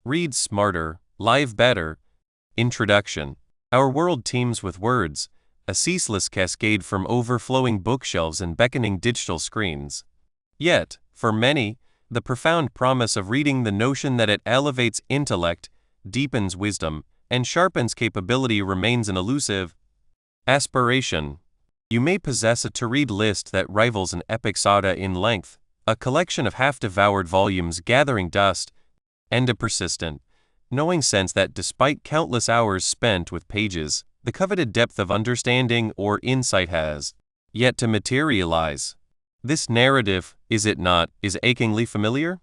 Read smarter, live better. Introduction. Our world teems with words, a ceaseless cascade from overflowing bookshelves and beckoning digital screens. Yet, for many, the profound promise of reading, the notion that it elevates intellect, deepens wisdom, and sharpens capability, remains an elusive aspiration. You may possess a to-read list that rivals an epic saga in length, a collection of half-devoured volumes gathering dust, and a persistent, knowing sense that despite countless hours spent with pages, the coveted depth of understanding or insight has yet to materialize. This narrative, is it not, is achingly familiar?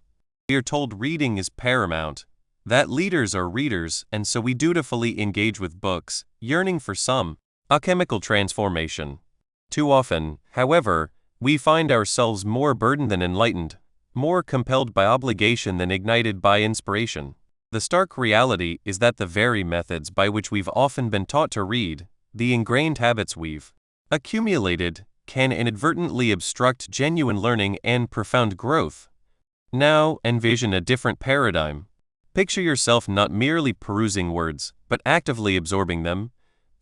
We are told reading is paramount, that leaders are readers, and so we dutifully engage with books, yearning for some alchemical transformation. Too often, however, we find ourselves more burdened than enlightened, more compelled by obligation than ignited by inspiration. The stark reality is that the very methods by which we've often been taught to read, the ingrained habits we've accumulated, can inadvertently obstruct genuine learning and profound growth. Now, envision a different paradigm. Picture yourself not merely perusing words, but actively absorbing them,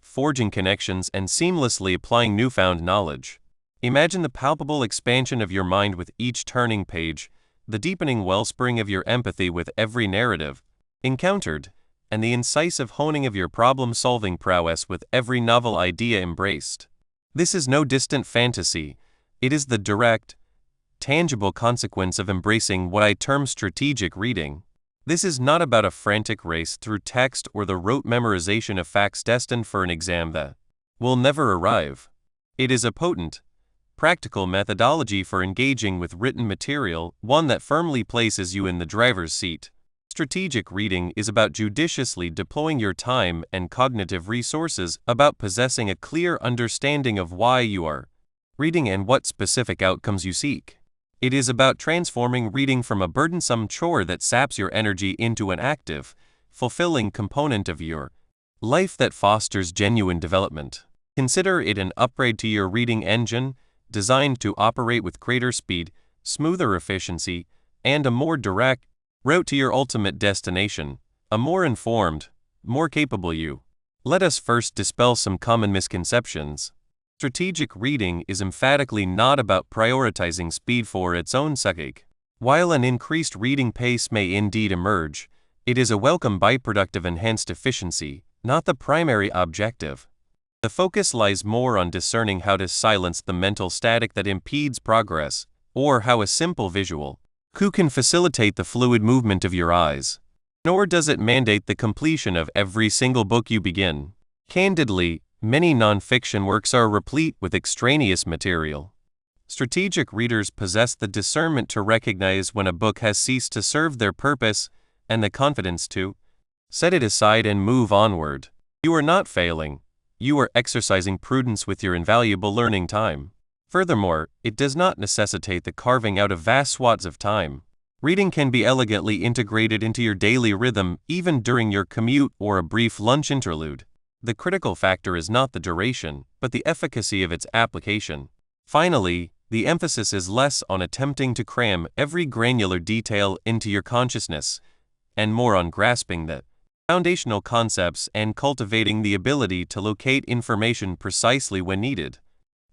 forging connections, and seamlessly applying newfound knowledge. Imagine the palpable expansion of your mind with each turning page, the deepening wellspring of your empathy with every narrative encountered, and the incisive honing of your problem-solving prowess with every novel idea embraced. This is no distant fantasy. It is the direct, tangible consequence of embracing what I term strategic reading. This is not about a frantic race through text or the rote memorization of facts destined for an exam that will never arrive. It is a potent, practical methodology for engaging with written material, one that firmly places you in the driver's seat. Strategic reading is about judiciously deploying your time and cognitive resources, about possessing a clear understanding of why you are reading and what specific outcomes you seek. It is about transforming reading from a burdensome chore that saps your energy into an active, fulfilling component of your life that fosters genuine development. Consider it an upgrade to your reading engine, designed to operate with greater speed, smoother efficiency, and a more direct route to your ultimate destination, a more informed, more capable you. Let us first dispel some common misconceptions. Strategic reading is emphatically not about prioritizing speed for its own sake. While an increased reading pace may indeed emerge, it is a welcome byproduct of enhanced efficiency, not the primary objective. The focus lies more on discerning how to silence the mental static that impedes progress, or how a simple visual cue can facilitate the fluid movement of your eyes. Nor does it mandate the completion of every single book you begin. Candidly, many non-fiction works are replete with extraneous material. Strategic readers possess the discernment to recognize when a book has ceased to serve their purpose, and the confidence to set it aside and move onward. You are not failing. You are exercising prudence with your invaluable learning time. Furthermore, it does not necessitate the carving out of vast swaths of time. Reading can be elegantly integrated into your daily rhythm, even during your commute or a brief lunch interlude. The critical factor is not the duration, but the efficacy of its application. Finally, the emphasis is less on attempting to cram every granular detail into your consciousness, and more on grasping the foundational concepts and cultivating the ability to locate information precisely when needed.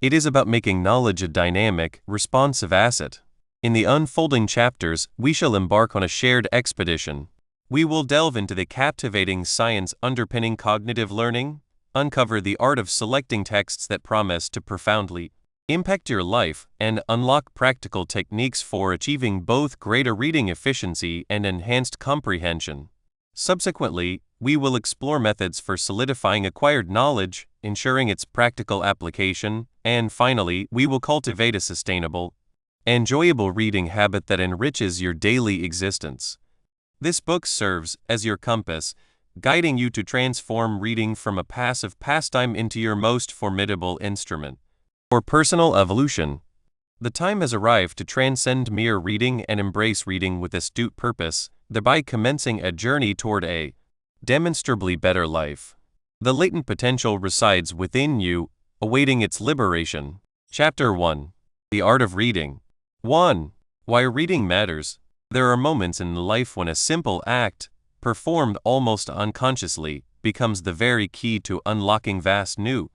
It is about making knowledge a dynamic, responsive asset. In the unfolding chapters, we shall embark on a shared expedition. We will delve into the captivating science underpinning cognitive learning, uncover the art of selecting texts that promise to profoundly impact your life, and unlock practical techniques for achieving both greater reading efficiency and enhanced comprehension. Subsequently, we will explore methods for solidifying acquired knowledge, ensuring its practical application, and finally, we will cultivate a sustainable, enjoyable reading habit that enriches your daily existence. This book serves as your compass, guiding you to transform reading from a passive pastime into your most formidable instrument for personal evolution. The time has arrived to transcend mere reading and embrace reading with astute purpose, thereby commencing a journey toward a demonstrably better life. The latent potential resides within you, awaiting its liberation. Chapter 1. The Art of Reading. 1. Why reading matters. There are moments in life when a simple act, performed almost unconsciously, becomes the very key to unlocking vast new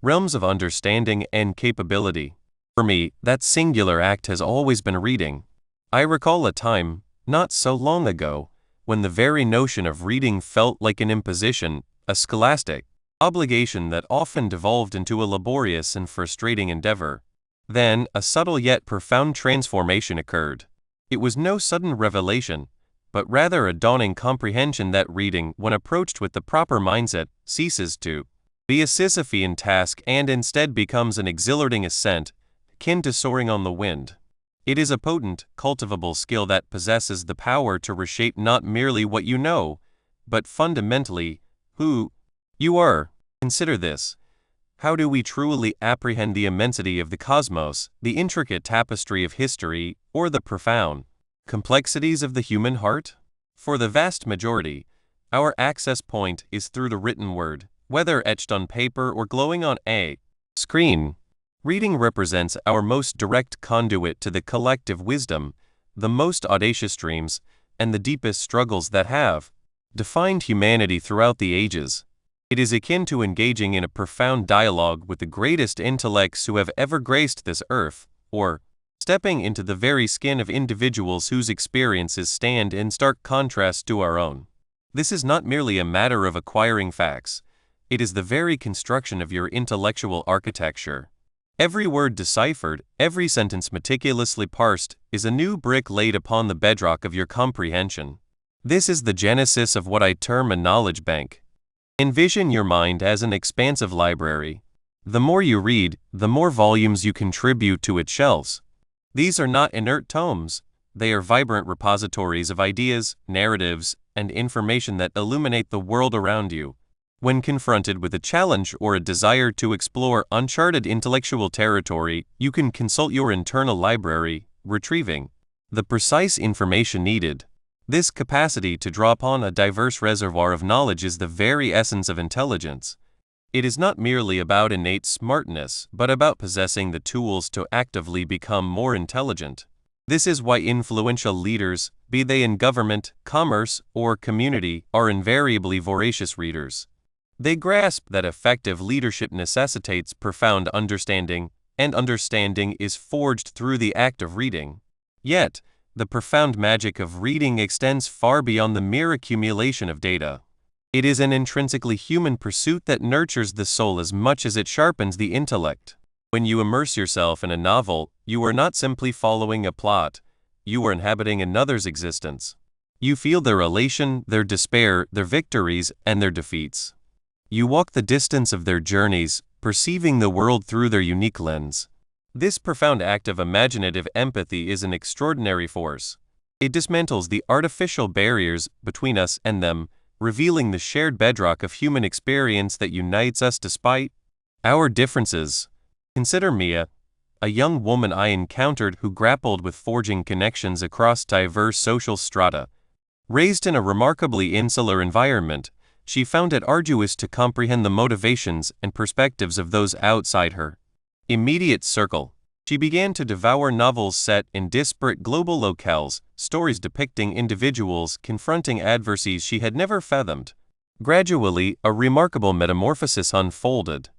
realms of understanding and capability. For me, that singular act has always been reading. I recall a time, not so long ago, when the very notion of reading felt like an imposition, a scholastic obligation that often devolved into a laborious and frustrating endeavor. Then, a subtle yet profound transformation occurred. It was no sudden revelation, but rather a dawning comprehension that reading, when approached with the proper mindset, ceases to be a Sisyphean task and instead becomes an exhilarating ascent, akin to soaring on the wind. It is a potent, cultivable skill that possesses the power to reshape not merely what you know, but fundamentally, who you are. Consider this. How do we truly apprehend the immensity of the cosmos, the intricate tapestry of history, or the profound complexities of the human heart? For the vast majority, our access point is through the written word, whether etched on paper or glowing on a screen. Reading represents our most direct conduit to the collective wisdom, the most audacious dreams, and the deepest struggles that have defined humanity throughout the ages. It is akin to engaging in a profound dialogue with the greatest intellects who have ever graced this earth, or stepping into the very skin of individuals whose experiences stand in stark contrast to our own. This is not merely a matter of acquiring facts. It is the very construction of your intellectual architecture. Every word deciphered, every sentence meticulously parsed, is a new brick laid upon the bedrock of your comprehension. This is the genesis of what I term a knowledge bank. Envision your mind as an expansive library. The more you read, the more volumes you contribute to its shelves. These are not inert tomes. They are vibrant repositories of ideas, narratives, and information that illuminate the world around you. When confronted with a challenge or a desire to explore uncharted intellectual territory, you can consult your internal library, retrieving the precise information needed. This capacity to draw upon a diverse reservoir of knowledge is the very essence of intelligence. It is not merely about innate smartness, but about possessing the tools to actively become more intelligent. This is why influential leaders, be they in government, commerce, or community, are invariably voracious readers. They grasp that effective leadership necessitates profound understanding, and understanding is forged through the act of reading. Yet, the profound magic of reading extends far beyond the mere accumulation of data. It is an intrinsically human pursuit that nurtures the soul as much as it sharpens the intellect. When you immerse yourself in a novel, you are not simply following a plot, you are inhabiting another's existence. You feel their elation, their despair, their victories, and their defeats. You walk the distance of their journeys, perceiving the world through their unique lens. This profound act of imaginative empathy is an extraordinary force. It dismantles the artificial barriers between us and them, revealing the shared bedrock of human experience that unites us despite our differences. Consider Mia, a young woman I encountered who grappled with forging connections across diverse social strata. Raised in a remarkably insular environment, she found it arduous to comprehend the motivations and perspectives of those outside her immediate circle. She began to devour novels set in disparate global locales, stories depicting individuals confronting adversities she had never fathomed. Gradually, a remarkable metamorphosis unfolded.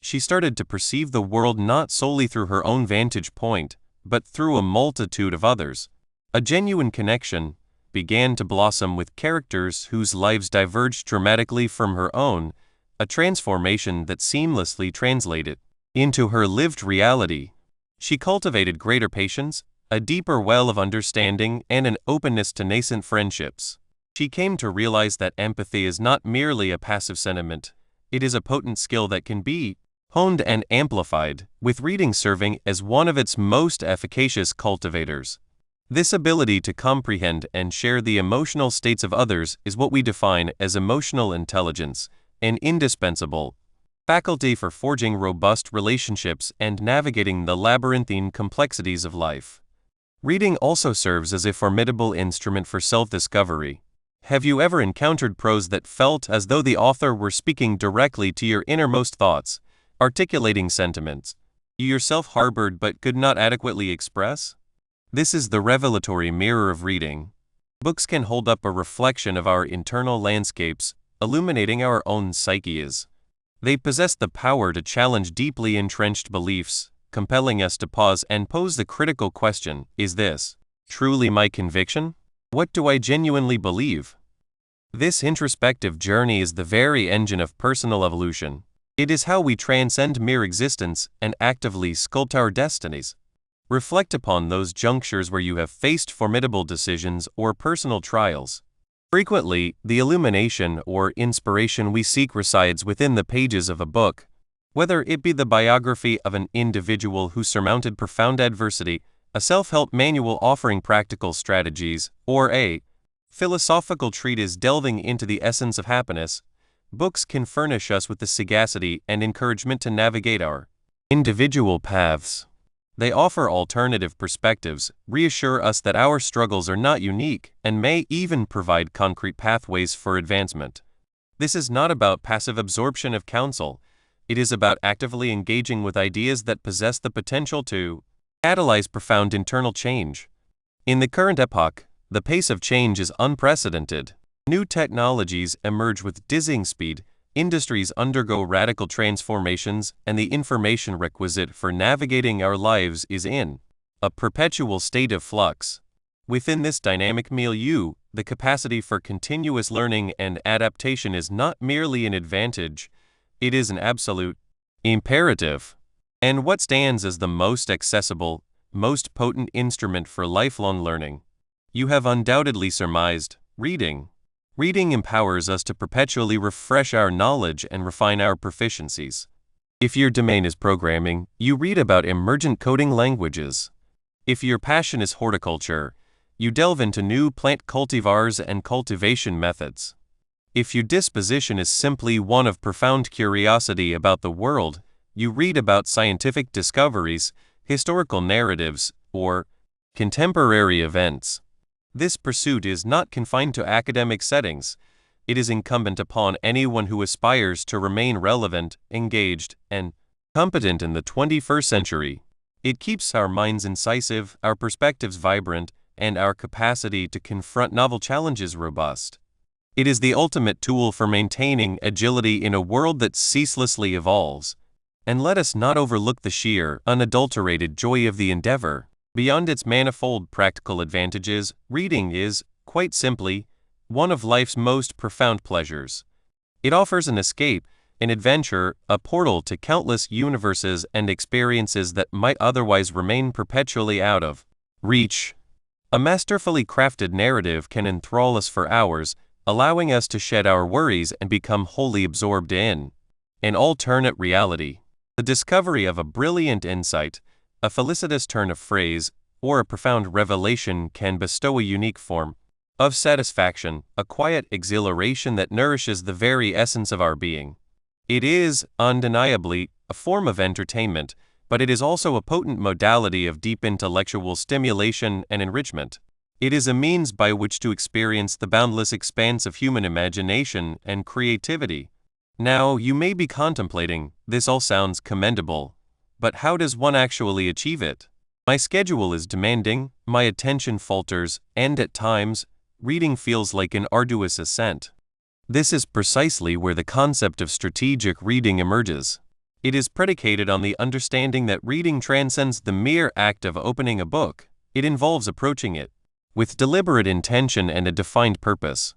She started to perceive the world not solely through her own vantage point, but through a multitude of others. A genuine connection began to blossom with characters whose lives diverged dramatically from her own, a transformation that seamlessly translated into her lived reality. She cultivated greater patience, a deeper well of understanding, and an openness to nascent friendships. She came to realize that empathy is not merely a passive sentiment, it is a potent skill that can be honed and amplified, with reading serving as one of its most efficacious cultivators. This ability to comprehend and share the emotional states of others is what we define as emotional intelligence, an indispensable faculty for forging robust relationships and navigating the labyrinthine complexities of life. Reading also serves as a formidable instrument for self-discovery. Have you ever encountered prose that felt as though the author were speaking directly to your innermost thoughts, articulating sentiments you yourself harbored but could not adequately express? This is the revelatory mirror of reading. Books can hold up a reflection of our internal landscapes, illuminating our own psyches. They possess the power to challenge deeply entrenched beliefs, compelling us to pause and pose the critical question, is this truly my conviction? What do I genuinely believe? This introspective journey is the very engine of personal evolution. It is how we transcend mere existence and actively sculpt our destinies. Reflect upon those junctures where you have faced formidable decisions or personal trials. Frequently, the illumination or inspiration we seek resides within the pages of a book, whether it be the biography of an individual who surmounted profound adversity, a self-help manual offering practical strategies, or a philosophical treatise delving into the essence of happiness. Books can furnish us with the sagacity and encouragement to navigate our individual paths. They offer alternative perspectives, reassure us that our struggles are not unique, and may even provide concrete pathways for advancement. This is not about passive absorption of counsel. It is about actively engaging with ideas that possess the potential to catalyze profound internal change. In the current epoch, the pace of change is unprecedented. New technologies emerge with dizzying speed, industries undergo radical transformations, and the information requisite for navigating our lives is in a perpetual state of flux. Within this dynamic milieu, the capacity for continuous learning and adaptation is not merely an advantage, it is an absolute imperative. And what stands as the most accessible, most potent instrument for lifelong learning? You have undoubtedly surmised, reading. Reading empowers us to perpetually refresh our knowledge and refine our proficiencies. If your domain is programming, you read about emergent coding languages. If your passion is horticulture, you delve into new plant cultivars and cultivation methods. If your disposition is simply one of profound curiosity about the world, you read about scientific discoveries, historical narratives, or contemporary events. This pursuit is not confined to academic settings. It is incumbent upon anyone who aspires to remain relevant, engaged, and competent in the 21st century. It keeps our minds incisive, our perspectives vibrant, and our capacity to confront novel challenges robust. It is the ultimate tool for maintaining agility in a world that ceaselessly evolves. And let us not overlook the sheer, unadulterated joy of the endeavor. Beyond its manifold practical advantages, reading is, quite simply, one of life's most profound pleasures. It offers an escape, an adventure, a portal to countless universes and experiences that might otherwise remain perpetually out of reach. A masterfully crafted narrative can enthrall us for hours, allowing us to shed our worries and become wholly absorbed in an alternate reality. The discovery of a brilliant insight, a felicitous turn of phrase, or a profound revelation can bestow a unique form of satisfaction, a quiet exhilaration that nourishes the very essence of our being. It is, undeniably, a form of entertainment, but it is also a potent modality of deep intellectual stimulation and enrichment. It is a means by which to experience the boundless expanse of human imagination and creativity. Now, you may be contemplating, this all sounds commendable, but how does one actually achieve it? My schedule is demanding, my attention falters, and at times, reading feels like an arduous ascent. This is precisely where the concept of strategic reading emerges. It is predicated on the understanding that reading transcends the mere act of opening a book. It involves approaching it with deliberate intention and a defined purpose.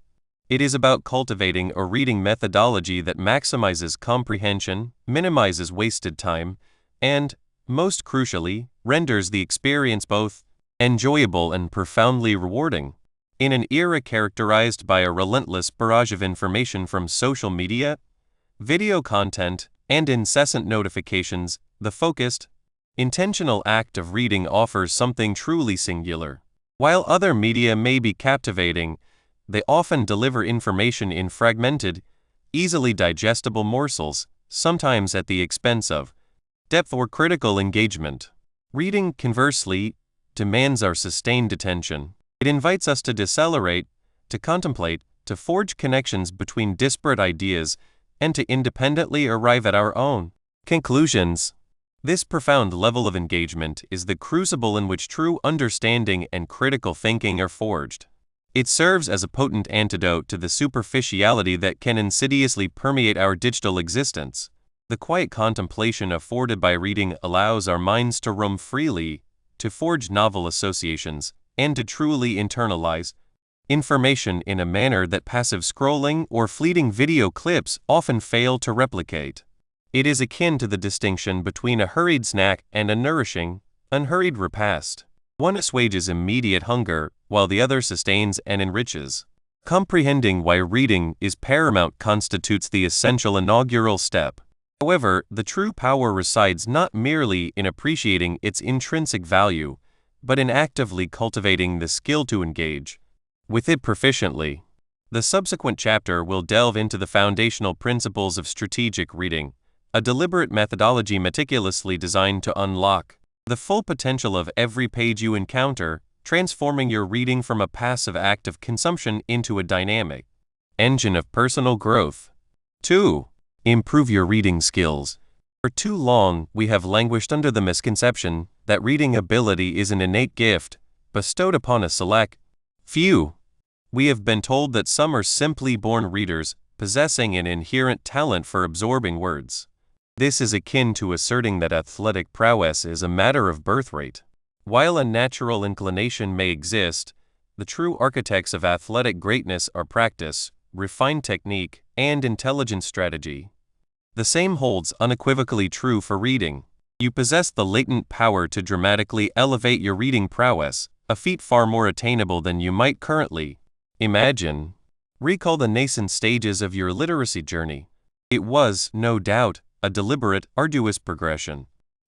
It is about cultivating a reading methodology that maximizes comprehension, minimizes wasted time, and, most crucially, renders the experience both enjoyable and profoundly rewarding. In an era characterized by a relentless barrage of information from social media, video content, and incessant notifications, the focused, intentional act of reading offers something truly singular. While other media may be captivating, they often deliver information in fragmented, easily digestible morsels, sometimes at the expense of depth or critical engagement. Reading, conversely, demands our sustained attention. It invites us to decelerate, to contemplate, to forge connections between disparate ideas, and to independently arrive at our own conclusions. This profound level of engagement is the crucible in which true understanding and critical thinking are forged. It serves as a potent antidote to the superficiality that can insidiously permeate our digital existence. The quiet contemplation afforded by reading allows our minds to roam freely, to forge novel associations, and to truly internalize information in a manner that passive scrolling or fleeting video clips often fail to replicate. It is akin to the distinction between a hurried snack and a nourishing, unhurried repast. One assuages immediate hunger, while the other sustains and enriches. Comprehending why reading is paramount constitutes the essential inaugural step. However, the true power resides not merely in appreciating its intrinsic value, but in actively cultivating the skill to engage with it proficiently. The subsequent chapter will delve into the foundational principles of strategic reading, a deliberate methodology meticulously designed to unlock the full potential of every page you encounter, transforming your reading from a passive act of consumption into a dynamic engine of personal growth. 2. Improve your reading skills. For too long, we have languished under the misconception that reading ability is an innate gift bestowed upon a select few. We have been told that some are simply born readers, possessing an inherent talent for absorbing words. This is akin to asserting that athletic prowess is a matter of birthright. While a natural inclination may exist, the true architects of athletic greatness are practice, refined technique, and intelligent strategy. The same holds unequivocally true for reading. You possess the latent power to dramatically elevate your reading prowess, a feat far more attainable than you might currently imagine. Recall the nascent stages of your literacy journey. It was, no doubt, a deliberate, arduous progression.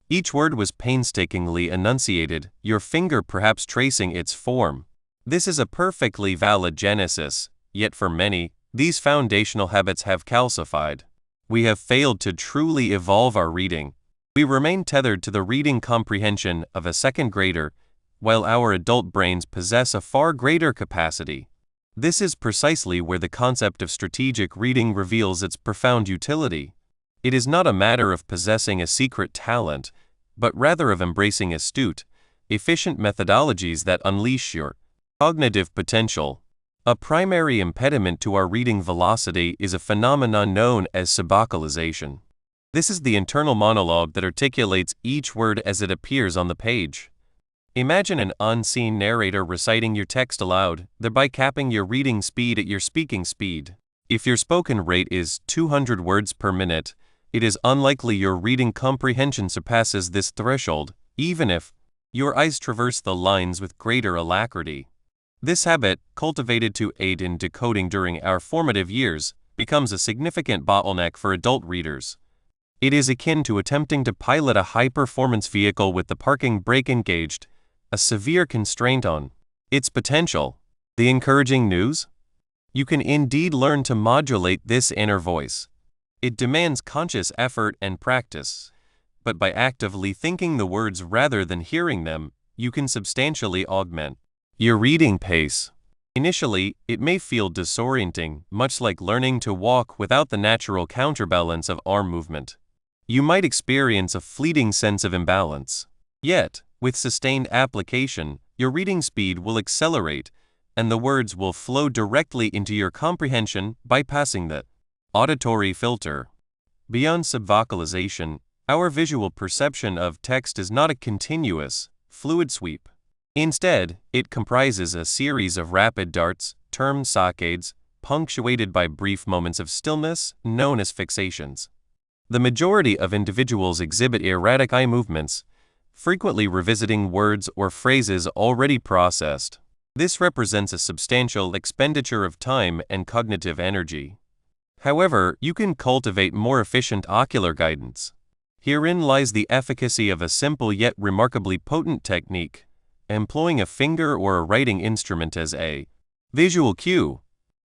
Each word was painstakingly enunciated, your finger perhaps tracing its form. This is a perfectly valid genesis, yet for many, these foundational habits have calcified. We have failed to truly evolve our reading. We remain tethered to the reading comprehension of a second grader, while our adult brains possess a far greater capacity. This is precisely where the concept of strategic reading reveals its profound utility. It is not a matter of possessing a secret talent, but rather of embracing astute, efficient methodologies that unleash your cognitive potential. A primary impediment to our reading velocity is a phenomenon known as subvocalization. This is the internal monologue that articulates each word as it appears on the page. Imagine an unseen narrator reciting your text aloud, thereby capping your reading speed at your speaking speed. If your spoken rate is 200 words per minute, it is unlikely your reading comprehension surpasses this threshold, even if your eyes traverse the lines with greater alacrity. This habit, cultivated to aid in decoding during our formative years, becomes a significant bottleneck for adult readers. It is akin to attempting to pilot a high-performance vehicle with the parking brake engaged, a severe constraint on its potential. The encouraging news? You can indeed learn to modulate this inner voice. It demands conscious effort and practice, but by actively thinking the words rather than hearing them, you can substantially augment your reading pace. Initially, it may feel disorienting, much like learning to walk without the natural counterbalance of arm movement. You might experience a fleeting sense of imbalance. Yet, with sustained application, your reading speed will accelerate, and the words will flow directly into your comprehension, bypassing the auditory filter. Beyond subvocalization, our visual perception of text is not a continuous, fluid sweep. Instead, it comprises a series of rapid darts, termed saccades, punctuated by brief moments of stillness, known as fixations. The majority of individuals exhibit erratic eye movements, frequently revisiting words or phrases already processed. This represents a substantial expenditure of time and cognitive energy. However, you can cultivate more efficient ocular guidance. Herein lies the efficacy of a simple yet remarkably potent technique, employing a finger or a writing instrument as a visual cue.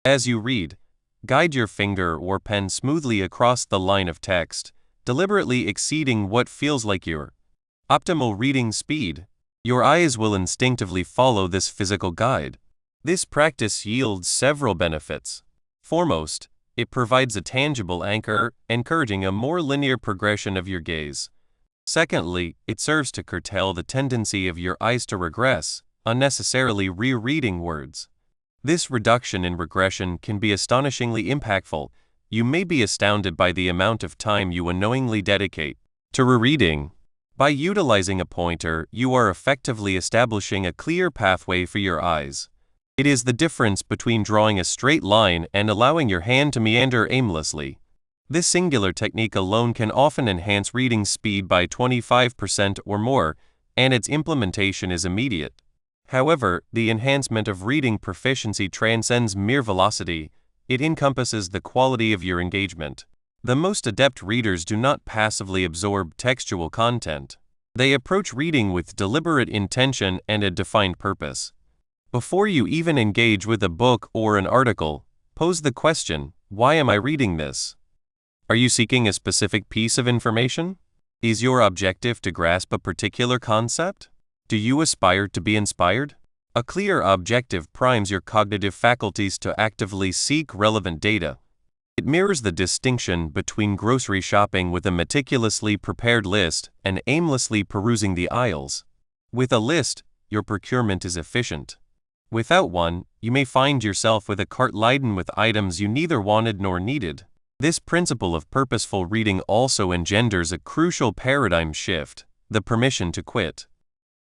As you read, guide your finger or pen smoothly across the line of text, deliberately exceeding what feels like your optimal reading speed. Your eyes will instinctively follow this physical guide. This practice yields several benefits. Foremost, it provides a tangible anchor, encouraging a more linear progression of your gaze. Secondly, it serves to curtail the tendency of your eyes to regress, unnecessarily rereading words. This reduction in regression can be astonishingly impactful. You may be astounded by the amount of time you unknowingly dedicate to rereading. By utilizing a pointer, you are effectively establishing a clear pathway for your eyes. It is the difference between drawing a straight line and allowing your hand to meander aimlessly. This singular technique alone can often enhance reading speed by 25% or more, and its implementation is immediate. However, the enhancement of reading proficiency transcends mere velocity. It encompasses the quality of your engagement. The most adept readers do not passively absorb textual content. They approach reading with deliberate intention and a defined purpose. Before you even engage with a book or an article, pose the question, why am I reading this? Are you seeking a specific piece of information? Is your objective to grasp a particular concept? Do you aspire to be inspired? A clear objective primes your cognitive faculties to actively seek relevant data. It mirrors the distinction between grocery shopping with a meticulously prepared list and aimlessly perusing the aisles. With a list, your procurement is efficient. Without one, you may find yourself with a cart laden with items you neither wanted nor needed. This principle of purposeful reading also engenders a crucial paradigm shift: the permission to quit.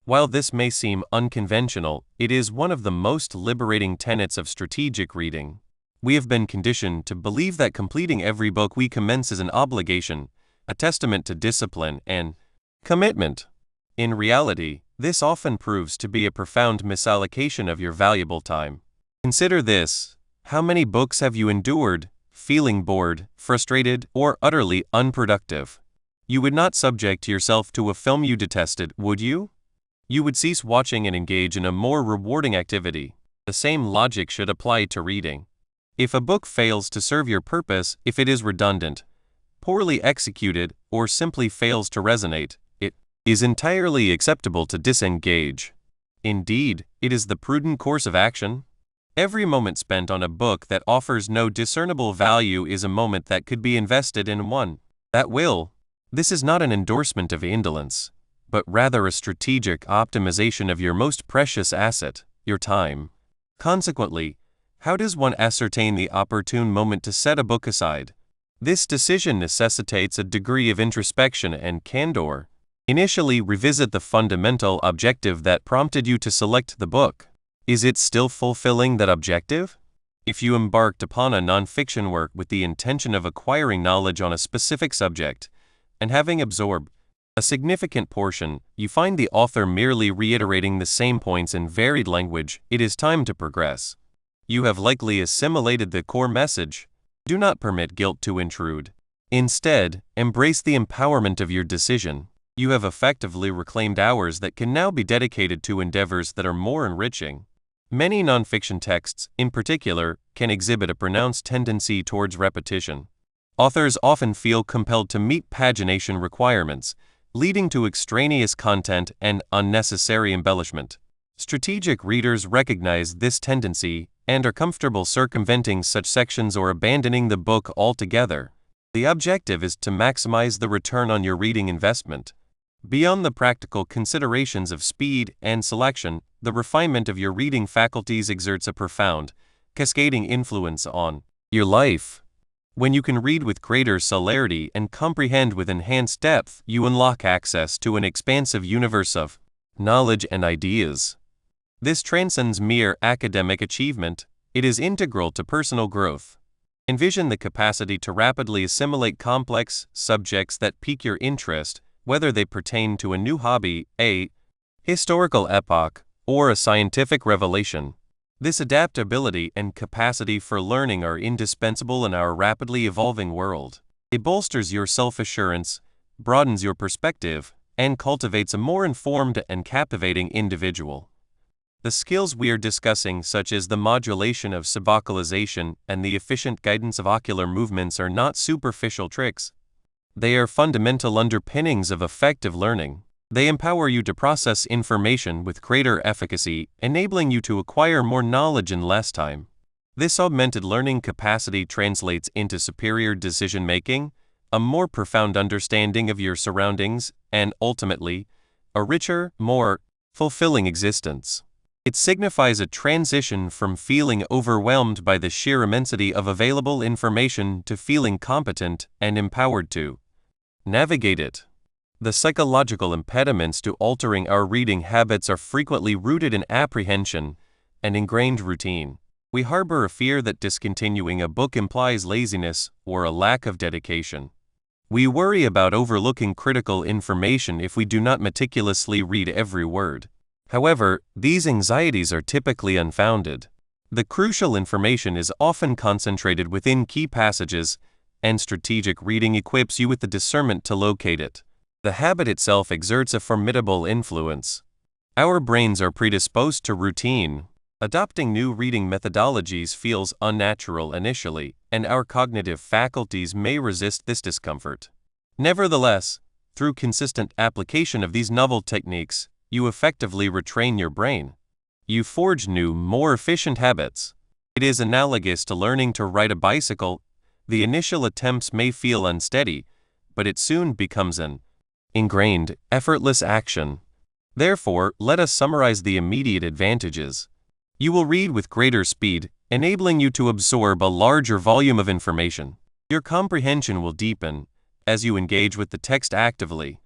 While this may seem unconventional, it is one of the most liberating tenets of strategic reading. We have been conditioned to believe that completing every book we commence is an obligation, a testament to discipline and commitment. In reality, this often proves to be a profound misallocation of your valuable time. Consider this: how many books have you endured, feeling bored, frustrated, or utterly unproductive? You would not subject yourself to a film you detested, would you? You would cease watching and engage in a more rewarding activity. The same logic should apply to reading. If a book fails to serve your purpose, if it is redundant, poorly executed, or simply fails to resonate, it is entirely acceptable to disengage. Indeed, it is the prudent course of action. Every moment spent on a book that offers no discernible value is a moment that could be invested in one that will. This is not an endorsement of indolence, but rather a strategic optimization of your most precious asset, your time. Consequently, how does one ascertain the opportune moment to set a book aside? This decision necessitates a degree of introspection and candor. Initially, revisit the fundamental objective that prompted you to select the book. Is it still fulfilling that objective? If you embarked upon a nonfiction work with the intention of acquiring knowledge on a specific subject, and having absorbed a significant portion, you find the author merely reiterating the same points in varied language, it is time to progress. You have likely assimilated the core message. Do not permit guilt to intrude. Instead, embrace the empowerment of your decision. You have effectively reclaimed hours that can now be dedicated to endeavors that are more enriching. Many nonfiction texts, in particular, can exhibit a pronounced tendency towards repetition. Authors often feel compelled to meet pagination requirements, leading to extraneous content and unnecessary embellishment. Strategic readers recognize this tendency and are comfortable circumventing such sections or abandoning the book altogether. The objective is to maximize the return on your reading investment. Beyond the practical considerations of speed and selection, the refinement of your reading faculties exerts a profound, cascading influence on your life. When you can read with greater celerity and comprehend with enhanced depth, you unlock access to an expansive universe of knowledge and ideas. This transcends mere academic achievement. It is integral to personal growth. Envision the capacity to rapidly assimilate complex subjects that pique your interest, whether they pertain to a new hobby, a historical epoch, or a scientific revelation. This adaptability and capacity for learning are indispensable in our rapidly evolving world. It bolsters your self-assurance, broadens your perspective, and cultivates a more informed and captivating individual. The skills we are discussing, such as the modulation of subocalization and the efficient guidance of ocular movements, are not superficial tricks. They are fundamental underpinnings of effective learning. They empower you to process information with greater efficacy, enabling you to acquire more knowledge in less time. This augmented learning capacity translates into superior decision-making, a more profound understanding of your surroundings, and ultimately, a richer, more fulfilling existence. It signifies a transition from feeling overwhelmed by the sheer immensity of available information to feeling competent and empowered to navigate it. The psychological impediments to altering our reading habits are frequently rooted in apprehension and ingrained routine. We harbor a fear that discontinuing a book implies laziness or a lack of dedication. We worry about overlooking critical information if we do not meticulously read every word. However, these anxieties are typically unfounded. The crucial information is often concentrated within key passages, and strategic reading equips you with the discernment to locate it. The habit itself exerts a formidable influence. Our brains are predisposed to routine. Adopting new reading methodologies feels unnatural initially, and our cognitive faculties may resist this discomfort. Nevertheless, through consistent application of these novel techniques, you effectively retrain your brain. You forge new, more efficient habits. It is analogous to learning to ride a bicycle. The initial attempts may feel unsteady, but it soon becomes an ingrained, effortless action. Therefore, let us summarize the immediate advantages. You will read with greater speed, enabling you to absorb a larger volume of information. Your comprehension will deepen as you engage with the text actively.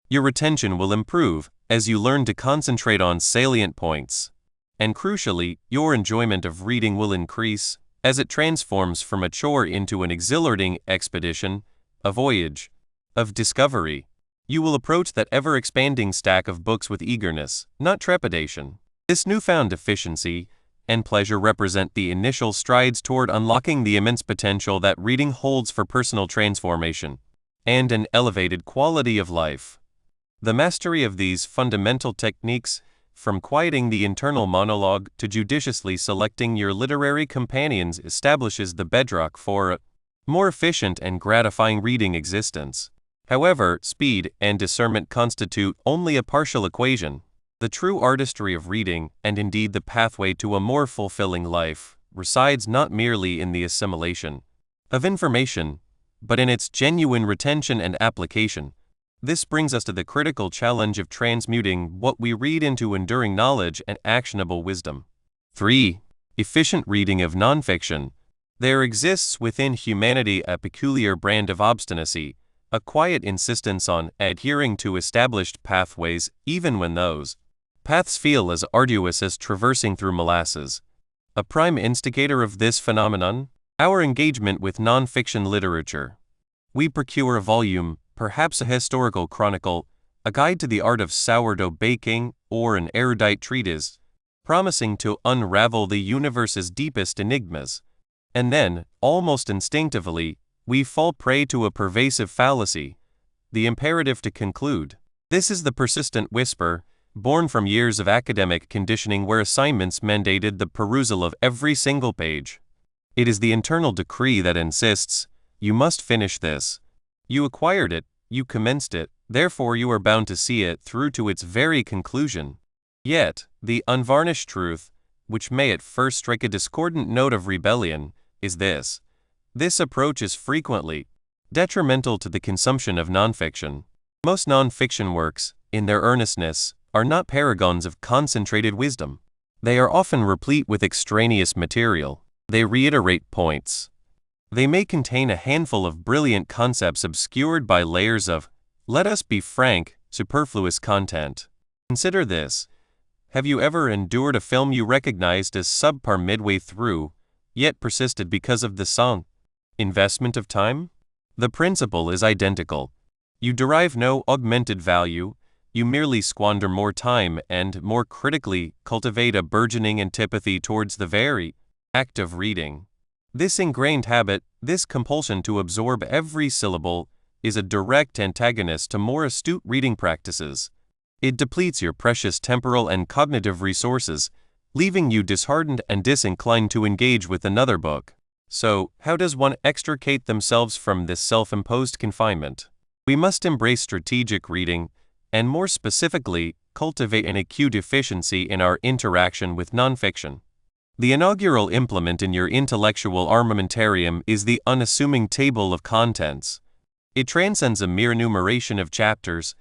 Your retention will improve as you learn to concentrate on salient points. And crucially, your enjoyment of reading will increase as it transforms from a chore into an exhilarating expedition, a voyage of discovery. You will approach that ever-expanding stack of books with eagerness, not trepidation. This newfound efficiency and pleasure represent the initial strides toward unlocking the immense potential that reading holds for personal transformation and an elevated quality of life. The mastery of these fundamental techniques, from quieting the internal monologue to judiciously selecting your literary companions, establishes the bedrock for a more efficient and gratifying reading existence. However, speed and discernment constitute only a partial equation. The true artistry of reading, and indeed the pathway to a more fulfilling life, resides not merely in the assimilation of information, but in its genuine retention and application. This brings us to the critical challenge of transmuting what we read into enduring knowledge and actionable wisdom. 3. Efficient reading of nonfiction. There exists within humanity a peculiar brand of obstinacy, a quiet insistence on adhering to established pathways even when those paths feel as arduous as traversing through molasses. A prime instigator of this phenomenon? Our engagement with nonfiction literature. We procure a volume, perhaps a historical chronicle, a guide to the art of sourdough baking, or an erudite treatise, promising to unravel the universe's deepest enigmas. And then, almost instinctively, we fall prey to a pervasive fallacy, the imperative to conclude. This is the persistent whisper, born from years of academic conditioning where assignments mandated the perusal of every single page. It is the internal decree that insists, you must finish this. You acquired it, you commenced it, therefore you are bound to see it through to its very conclusion. Yet, the unvarnished truth, which may at first strike a discordant note of rebellion, is this. This approach is frequently detrimental to the consumption of nonfiction. Most nonfiction works, in their earnestness, are not paragons of concentrated wisdom. They are often replete with extraneous material. They reiterate points. They may contain a handful of brilliant concepts obscured by layers of, let us be frank, superfluous content. Consider this. Have you ever endured a film you recognized as subpar midway through, yet persisted because of the sunk investment of time? The principle is identical. You derive no augmented value, you merely squander more time and, more critically, cultivate a burgeoning antipathy towards the very act of reading. This ingrained habit, this compulsion to absorb every syllable, is a direct antagonist to more astute reading practices. It depletes your precious temporal and cognitive resources, leaving you disheartened and disinclined to engage with another book. So, how does one extricate themselves from this self-imposed confinement? We must embrace strategic reading, and more specifically, cultivate an acute efficiency in our interaction with nonfiction. The inaugural implement in your intellectual armamentarium is the unassuming table of contents. It transcends a mere enumeration of chapters.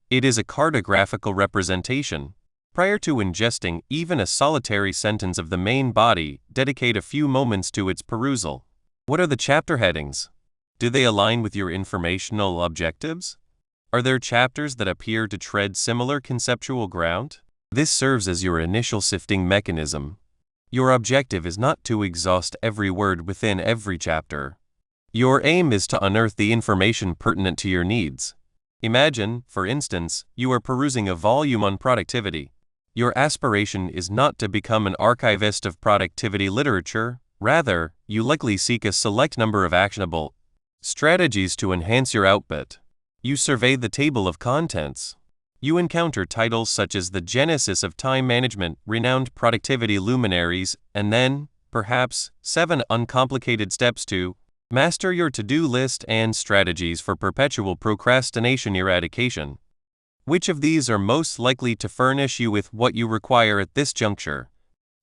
It is a cartographical representation. Prior to ingesting even a solitary sentence of the main body, dedicate a few moments to its perusal. What are the chapter headings? Do they align with your informational objectives? Are there chapters that appear to tread similar conceptual ground? This serves as your initial sifting mechanism. Your objective is not to exhaust every word within every chapter. Your aim is to unearth the information pertinent to your needs. Imagine, for instance, you are perusing a volume on productivity. Your aspiration is not to become an archivist of productivity literature. Rather, you likely seek a select number of actionable strategies to enhance your output. You survey the table of contents. You encounter titles such as The Genesis of Time Management, Renowned Productivity Luminaries, and then, perhaps, 7 Uncomplicated Steps to Master Your To-Do List and Strategies for Perpetual Procrastination Eradication. Which of these are most likely to furnish you with what you require at this juncture?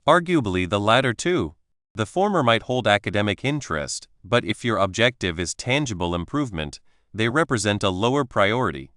Arguably the latter two. The former might hold academic interest, but if your objective is tangible improvement, they represent a lower priority.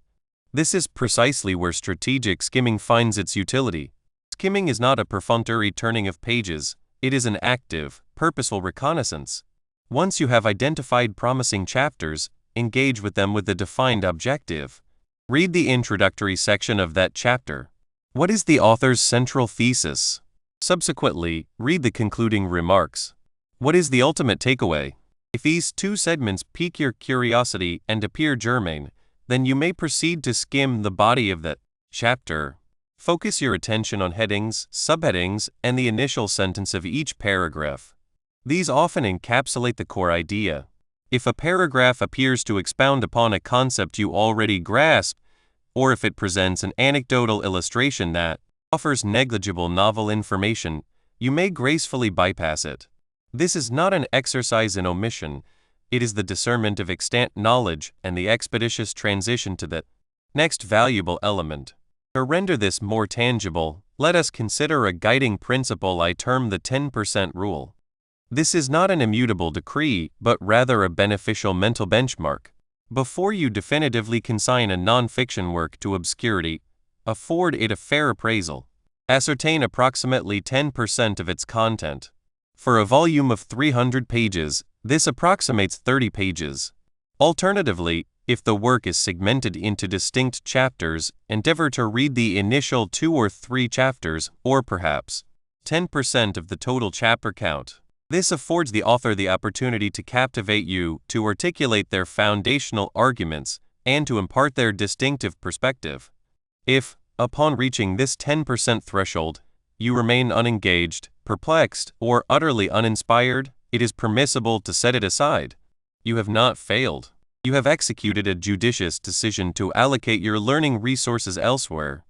This is precisely where strategic skimming finds its utility. Skimming is not a perfunctory turning of pages, it is an active, purposeful reconnaissance. Once you have identified promising chapters, engage with them with a defined objective. Read the introductory section of that chapter. What is the author's central thesis? Subsequently, read the concluding remarks. What is the ultimate takeaway? If these two segments pique your curiosity and appear germane, then you may proceed to skim the body of that chapter. Focus your attention on headings, subheadings, and the initial sentence of each paragraph. These often encapsulate the core idea. If a paragraph appears to expound upon a concept you already grasp, or if it presents an anecdotal illustration that offers negligible novel information, you may gracefully bypass it. This is not an exercise in omission, it is the discernment of extant knowledge and the expeditious transition to the next valuable element. To render this more tangible, let us consider a guiding principle I term the 10% rule. This is not an immutable decree, but rather a beneficial mental benchmark. Before you definitively consign a non-fiction work to obscurity, afford it a fair appraisal. Ascertain approximately 10% of its content. For a volume of 300 pages, this approximates 30 pages. Alternatively, if the work is segmented into distinct chapters, endeavor to read the initial 2 or 3 chapters, or perhaps 10% of the total chapter count. This affords the author the opportunity to captivate you, to articulate their foundational arguments, and to impart their distinctive perspective. If, upon reaching this 10% threshold, you remain unengaged, perplexed, or utterly uninspired, it is permissible to set it aside. You have not failed. You have executed a judicious decision to allocate your learning resources elsewhere.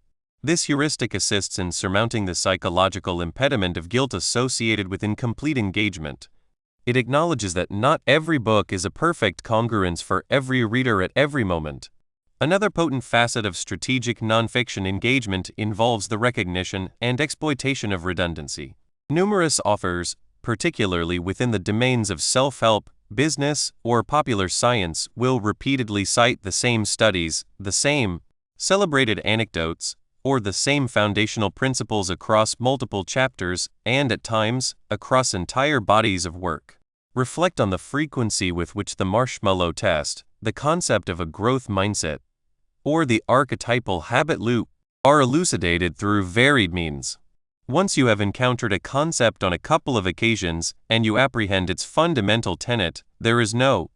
This heuristic assists in surmounting the psychological impediment of guilt associated with incomplete engagement. It acknowledges that not every book is a perfect congruence for every reader at every moment. Another potent facet of strategic nonfiction engagement involves the recognition and exploitation of redundancy. Numerous authors, particularly within the domains of self-help, business, or popular science, will repeatedly cite the same studies, the same celebrated anecdotes, or the same foundational principles across multiple chapters and, at times, across entire bodies of work. Reflect on the frequency with which the marshmallow test, the concept of a growth mindset, or the archetypal habit loop are elucidated through varied means. Once you have encountered a concept on a couple of occasions and you apprehend its fundamental tenet, there is no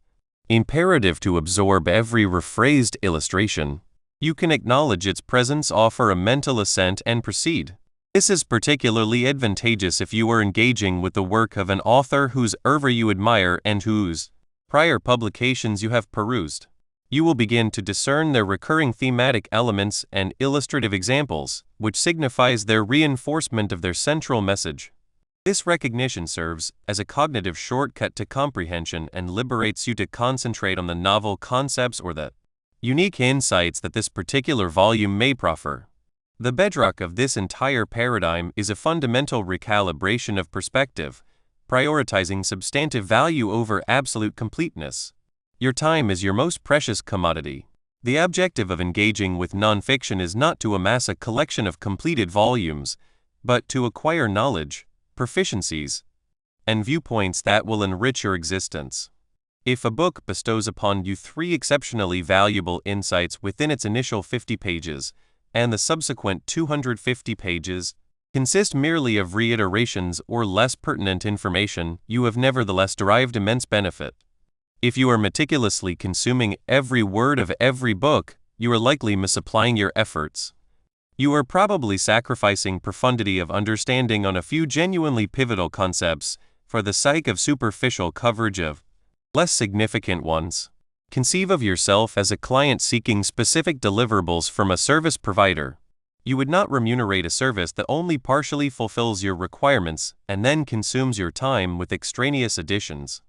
imperative to absorb every rephrased illustration. You can acknowledge its presence, offer a mental assent, and proceed. This is particularly advantageous if you are engaging with the work of an author whose oeuvre you admire and whose prior publications you have perused. You will begin to discern their recurring thematic elements and illustrative examples, which signifies their reinforcement of their central message. This recognition serves as a cognitive shortcut to comprehension and liberates you to concentrate on the novel concepts or the unique insights that this particular volume may proffer. The bedrock of this entire paradigm is a fundamental recalibration of perspective, prioritizing substantive value over absolute completeness. Your time is your most precious commodity. The objective of engaging with nonfiction is not to amass a collection of completed volumes, but to acquire knowledge, proficiencies, and viewpoints that will enrich your existence. If a book bestows upon you 3 exceptionally valuable insights within its initial 50 pages, and the subsequent 250 pages consist merely of reiterations or less pertinent information, you have nevertheless derived immense benefit. If you are meticulously consuming every word of every book, you are likely misapplying your efforts. You are probably sacrificing profundity of understanding on a few genuinely pivotal concepts for the sake of superficial coverage of less significant ones. Conceive of yourself as a client seeking specific deliverables from a service provider. You would not remunerate a service that only partially fulfills your requirements and then consumes your time with extraneous additions.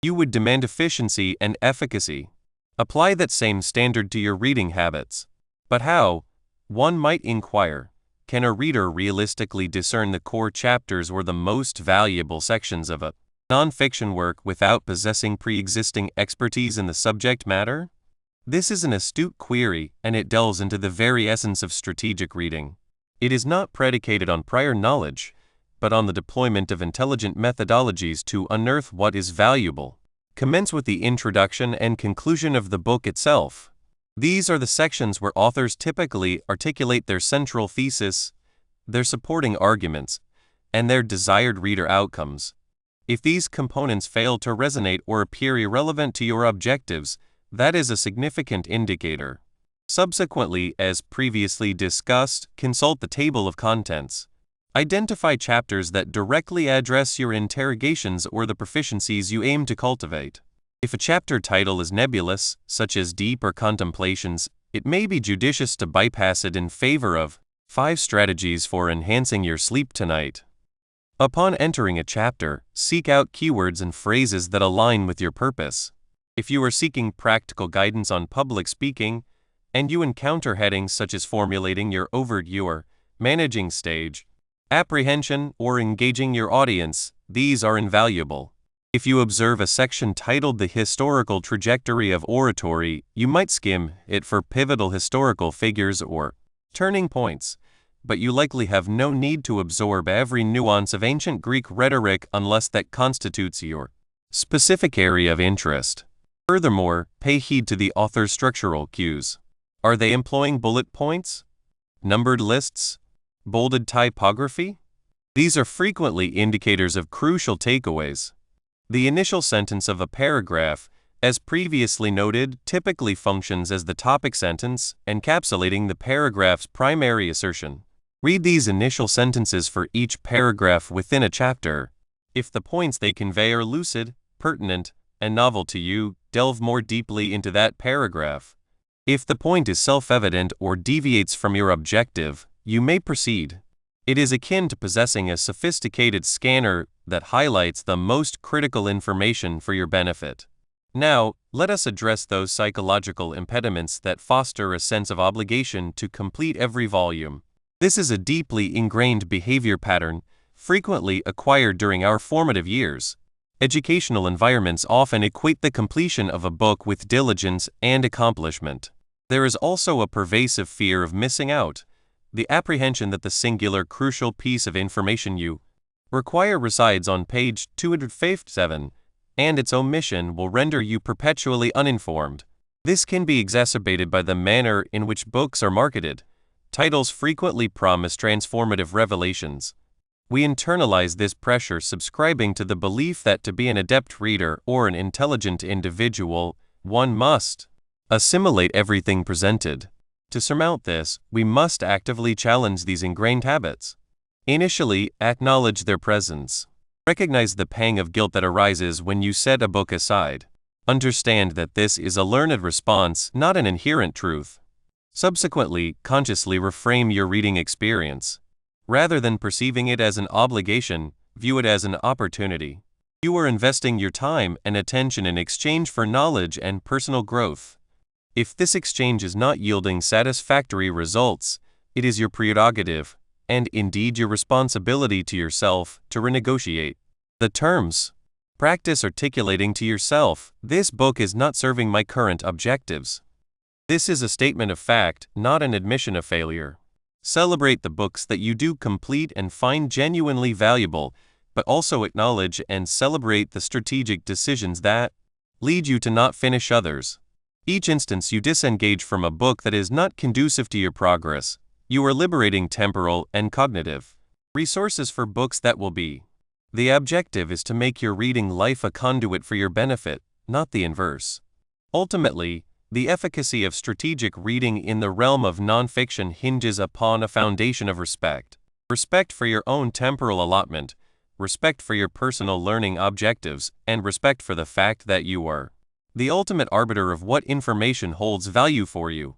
You would demand efficiency and efficacy. Apply that same standard to your reading habits. But how, one might inquire, can a reader realistically discern the core chapters or the most valuable sections of a nonfiction work without possessing pre-existing expertise in the subject matter? This is an astute query, and it delves into the very essence of strategic reading. It is not predicated on prior knowledge, but on the deployment of intelligent methodologies to unearth what is valuable. Commence with the introduction and conclusion of the book itself. These are the sections where authors typically articulate their central thesis, their supporting arguments, and their desired reader outcomes. If these components fail to resonate or appear irrelevant to your objectives, that is a significant indicator. Subsequently, as previously discussed, consult the table of contents. Identify chapters that directly address your interrogations or the proficiencies you aim to cultivate. If a chapter title is nebulous, such as Deep or Contemplations, it may be judicious to bypass it in favor of 5 Strategies for Enhancing Your Sleep Tonight. Upon entering a chapter, seek out keywords and phrases that align with your purpose. If you are seeking practical guidance on public speaking, and you encounter headings such as formulating your overview, managing stage, apprehension, or engaging your audience, these are invaluable. If you observe a section titled The Historical Trajectory of Oratory, you might skim it for pivotal historical figures or turning points, but you likely have no need to absorb every nuance of ancient Greek rhetoric unless that constitutes your specific area of interest. Furthermore, pay heed to the author's structural cues. Are they employing bullet points, numbered lists, bolded typography? These are frequently indicators of crucial takeaways. The initial sentence of a paragraph, as previously noted, typically functions as the topic sentence, encapsulating the paragraph's primary assertion. Read these initial sentences for each paragraph within a chapter. If the points they convey are lucid, pertinent, and novel to you, delve more deeply into that paragraph. If the point is self-evident or deviates from your objective, you may proceed. It is akin to possessing a sophisticated scanner that highlights the most critical information for your benefit. Now, let us address those psychological impediments that foster a sense of obligation to complete every volume. This is a deeply ingrained behavior pattern, frequently acquired during our formative years. Educational environments often equate the completion of a book with diligence and accomplishment. There is also a pervasive fear of missing out, the apprehension that the singular crucial piece of information you require resides on page 257, and its omission will render you perpetually uninformed. This can be exacerbated by the manner in which books are marketed. Titles frequently promise transformative revelations. We internalize this pressure, subscribing to the belief that to be an adept reader or an intelligent individual, one must assimilate everything presented. To surmount this, we must actively challenge these ingrained habits. Initially, acknowledge their presence. Recognize the pang of guilt that arises when you set a book aside. Understand that this is a learned response, not an inherent truth. Subsequently, consciously reframe your reading experience. Rather than perceiving it as an obligation, view it as an opportunity. You are investing your time and attention in exchange for knowledge and personal growth. If this exchange is not yielding satisfactory results, it is your prerogative, and indeed your responsibility to yourself, to renegotiate the terms. Practice articulating to yourself, "This book is not serving my current objectives." This is a statement of fact, not an admission of failure. Celebrate the books that you do complete and find genuinely valuable, but also acknowledge and celebrate the strategic decisions that lead you to not finish others. Each instance you disengage from a book that is not conducive to your progress, you are liberating temporal and cognitive resources for books that will be. The objective is to make your reading life a conduit for your benefit, not the inverse. Ultimately, the efficacy of strategic reading in the realm of nonfiction hinges upon a foundation of respect. Respect for your own temporal allotment, respect for your personal learning objectives, and respect for the fact that you are the ultimate arbiter of what information holds value for you.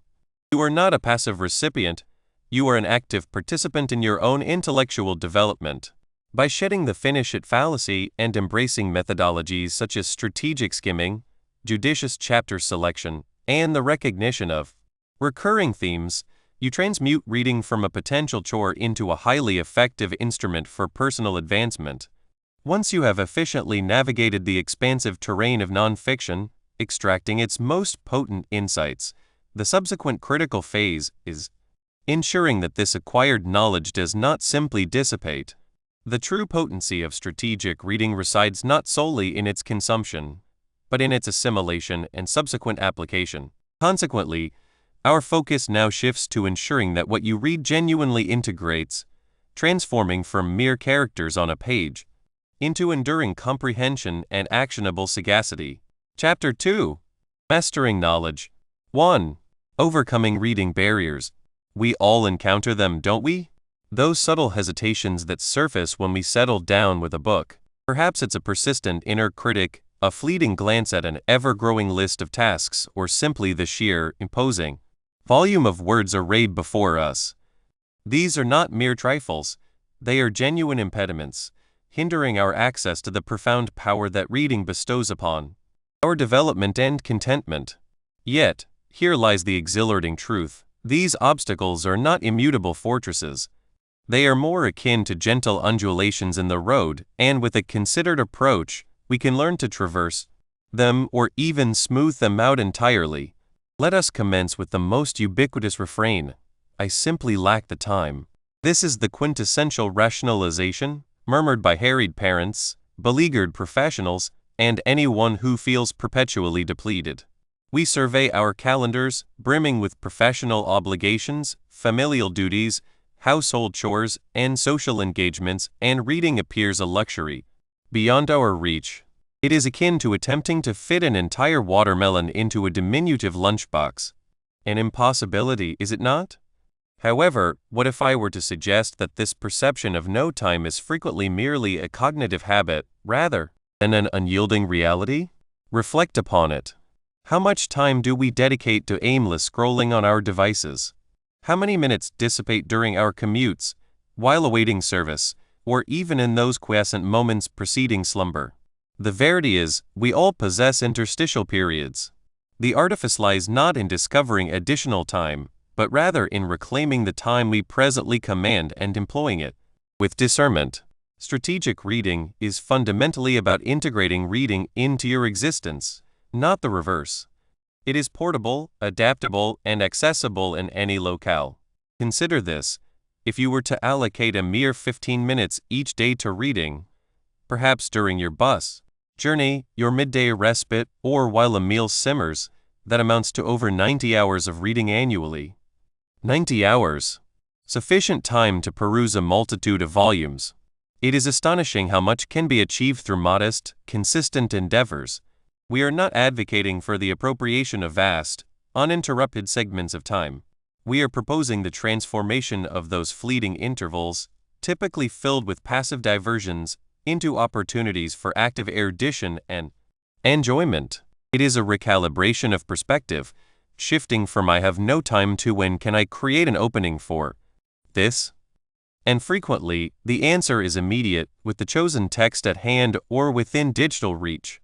You are not a passive recipient, you are an active participant in your own intellectual development. By shedding the finish it fallacy and embracing methodologies such as strategic skimming, judicious chapter selection, and the recognition of recurring themes, you transmute reading from a potential chore into a highly effective instrument for personal advancement. Once you have efficiently navigated the expansive terrain of nonfiction, extracting its most potent insights, the subsequent critical phase is ensuring that this acquired knowledge does not simply dissipate. The true potency of strategic reading resides not solely in its consumption, but in its assimilation and subsequent application. Consequently, our focus now shifts to ensuring that what you read genuinely integrates, transforming from mere characters on a page into enduring comprehension and actionable sagacity. Chapter 2. Mastering Knowledge. 1. Overcoming reading barriers. We all encounter them, don't we? Those subtle hesitations that surface when we settle down with a book. Perhaps it's a persistent inner critic, a fleeting glance at an ever-growing list of tasks, or simply the sheer, imposing volume of words arrayed before us. These are not mere trifles, they are genuine impediments, hindering our access to the profound power that reading bestows upon our development and contentment. Yet, here lies the exhilarating truth. These obstacles are not immutable fortresses. They are more akin to gentle undulations in the road, and with a considered approach, we can learn to traverse them or even smooth them out entirely. Let us commence with the most ubiquitous refrain: I simply lack the time. This is the quintessential rationalization, murmured by harried parents, beleaguered professionals, and anyone who feels perpetually depleted. We survey our calendars, brimming with professional obligations, familial duties, household chores, and social engagements, and reading appears a luxury beyond our reach. It is akin to attempting to fit an entire watermelon into a diminutive lunchbox. An impossibility, is it not? However, what if I were to suggest that this perception of no time is frequently merely a cognitive habit, rather than an unyielding reality? Reflect upon it. How much time do we dedicate to aimless scrolling on our devices? How many minutes dissipate during our commutes, while awaiting service, or even in those quiescent moments preceding slumber? The verity is, we all possess interstitial periods. The artifice lies not in discovering additional time, but rather in reclaiming the time we presently command and employing it with discernment. Strategic reading is fundamentally about integrating reading into your existence, not the reverse. It is portable, adaptable, and accessible in any locale. Consider this: if you were to allocate a mere 15 minutes each day to reading, perhaps during your bus journey, your midday respite, or while a meal simmers, that amounts to over 90 hours of reading annually. 90 hours. Sufficient time to peruse a multitude of volumes. It is astonishing how much can be achieved through modest, consistent endeavors. We are not advocating for the appropriation of vast, uninterrupted segments of time. We are proposing the transformation of those fleeting intervals, typically filled with passive diversions, into opportunities for active erudition and enjoyment. It is a recalibration of perspective, shifting from I have no time to when can I create an opening for this? And frequently, the answer is immediate, with the chosen text at hand or within digital reach.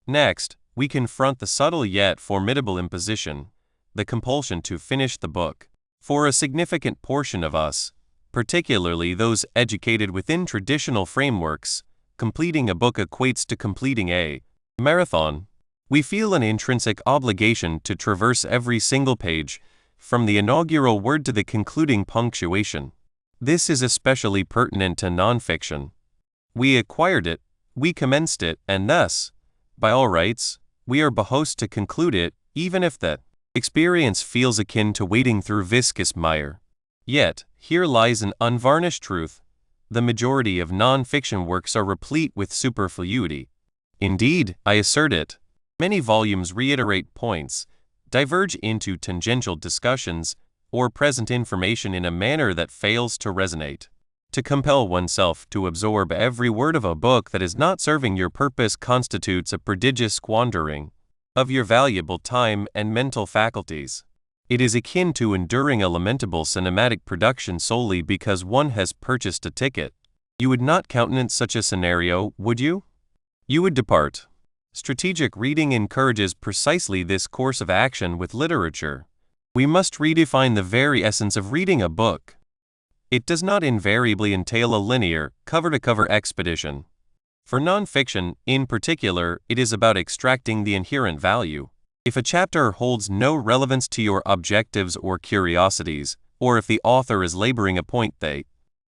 Next, we confront the subtle yet formidable imposition, the compulsion to finish the book. For a significant portion of us, particularly those educated within traditional frameworks, completing a book equates to completing a marathon. We feel an intrinsic obligation to traverse every single page, from the inaugural word to the concluding punctuation. This is especially pertinent to nonfiction. We acquired it, we commenced it, and thus, by all rights, we are behost to conclude it, even if the experience feels akin to wading through viscous mire. Yet, here lies an unvarnished truth: the majority of non-fiction works are replete with superfluity. Indeed, I assert it. Many volumes reiterate points, diverge into tangential discussions, or present information in a manner that fails to resonate. To compel oneself to absorb every word of a book that is not serving your purpose constitutes a prodigious squandering of your valuable time and mental faculties. It is akin to enduring a lamentable cinematic production solely because one has purchased a ticket. You would not countenance such a scenario, would you? You would depart. Strategic reading encourages precisely this course of action with literature. We must redefine the very essence of reading a book. It does not invariably entail a linear, cover-to-cover expedition. For nonfiction, in particular, it is about extracting the inherent value. If a chapter holds no relevance to your objectives or curiosities, or if the author is laboring a point they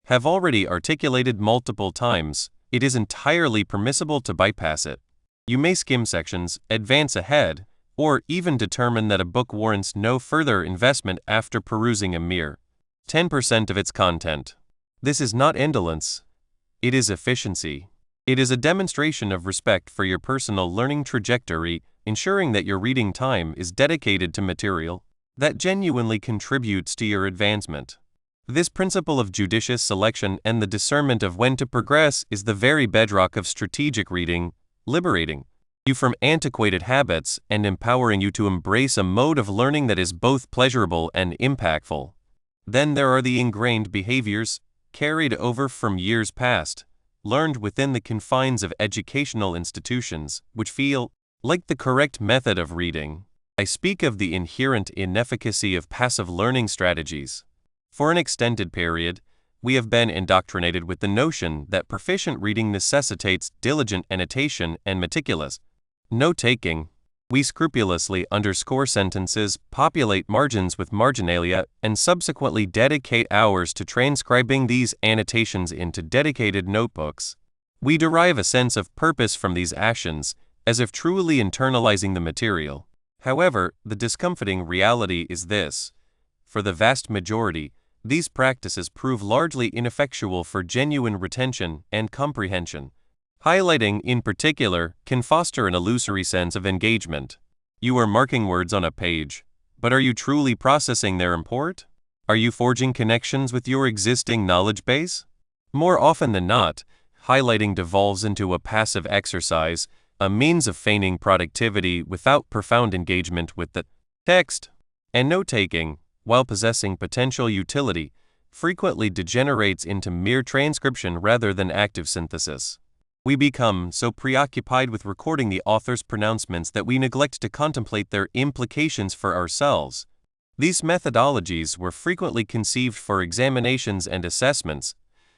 have already articulated multiple times, it is entirely permissible to bypass it. You may skim sections, advance ahead, or even determine that a book warrants no further investment after perusing a mere 10% of its content. This is not indolence. It is efficiency. It is a demonstration of respect for your personal learning trajectory, ensuring that your reading time is dedicated to material that genuinely contributes to your advancement. This principle of judicious selection and the discernment of when to progress is the very bedrock of strategic reading, liberating you from antiquated habits and empowering you to embrace a mode of learning that is both pleasurable and impactful. Then there are the ingrained behaviors, carried over from years past, learned within the confines of educational institutions, which feel like the correct method of reading. I speak of the inherent inefficacy of passive learning strategies. For an extended period, we have been indoctrinated with the notion that proficient reading necessitates diligent annotation and meticulous note-taking. We scrupulously underscore sentences, populate margins with marginalia, and subsequently dedicate hours to transcribing these annotations into dedicated notebooks. We derive a sense of purpose from these actions, as if truly internalizing the material. However, the discomforting reality is this: for the vast majority, these practices prove largely ineffectual for genuine retention and comprehension. Highlighting, in particular, can foster an illusory sense of engagement. You are marking words on a page, but are you truly processing their import? Are you forging connections with your existing knowledge base? More often than not, highlighting devolves into a passive exercise, a means of feigning productivity without profound engagement with the text. And note-taking, while possessing potential utility, frequently degenerates into mere transcription rather than active synthesis. We become so preoccupied with recording the author's pronouncements that we neglect to contemplate their implications for ourselves. These methodologies were frequently conceived for examinations and assessments,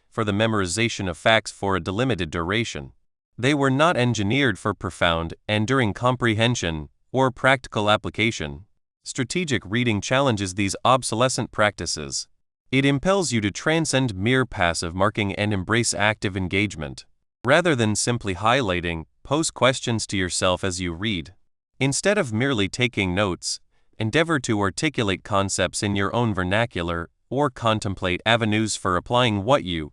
for the memorization of facts for a delimited duration. They were not engineered for profound, enduring comprehension or practical application. Strategic reading challenges these obsolescent practices. It impels you to transcend mere passive marking and embrace active engagement. Rather than simply highlighting, pose questions to yourself as you read. Instead of merely taking notes, endeavor to articulate concepts in your own vernacular or contemplate avenues for applying what you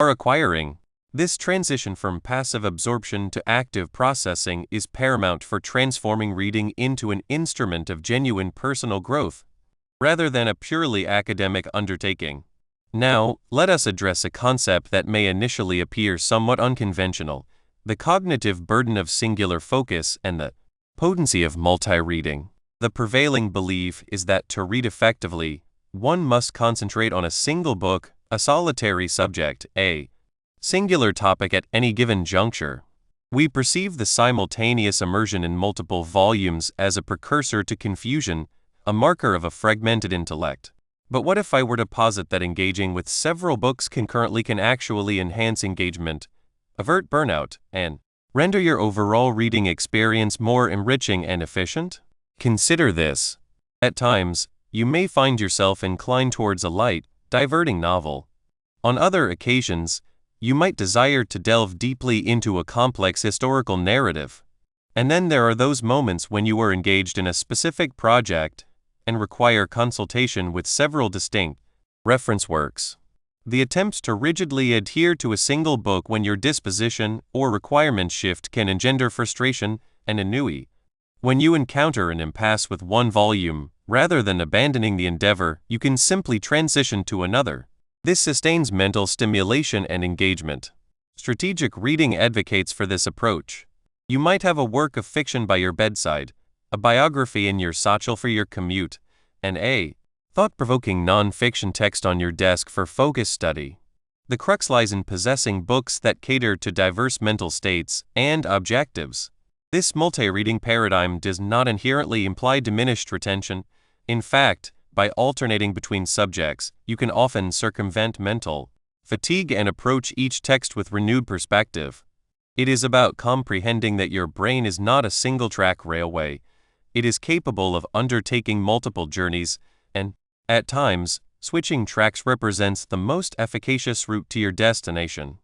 are acquiring. This transition from passive absorption to active processing is paramount for transforming reading into an instrument of genuine personal growth, rather than a purely academic undertaking. Now, let us address a concept that may initially appear somewhat unconventional: the cognitive burden of singular focus and the potency of multi-reading. The prevailing belief is that to read effectively, one must concentrate on a single book, a solitary subject, a singular topic at any given juncture. We perceive the simultaneous immersion in multiple volumes as a precursor to confusion, a marker of a fragmented intellect. But what if I were to posit that engaging with several books concurrently can actually enhance engagement, avert burnout, and render your overall reading experience more enriching and efficient? Consider this. At times, you may find yourself inclined towards a light, diverting novel. On other occasions, you might desire to delve deeply into a complex historical narrative. And then there are those moments when you are engaged in a specific project and require consultation with several distinct reference works. The attempts to rigidly adhere to a single book when your disposition or requirements shift can engender frustration and ennui. When you encounter an impasse with one volume, rather than abandoning the endeavor, you can simply transition to another. This sustains mental stimulation and engagement. Strategic reading advocates for this approach. You might have a work of fiction by your bedside, a biography in your satchel for your commute, and a thought-provoking non-fiction text on your desk for focused study. The crux lies in possessing books that cater to diverse mental states and objectives. This multi-reading paradigm does not inherently imply diminished retention. In fact, by alternating between subjects, you can often circumvent mental fatigue and approach each text with renewed perspective. It is about comprehending that your brain is not a single-track railway. It is capable of undertaking multiple journeys, and, at times, switching tracks represents the most efficacious route to your destination.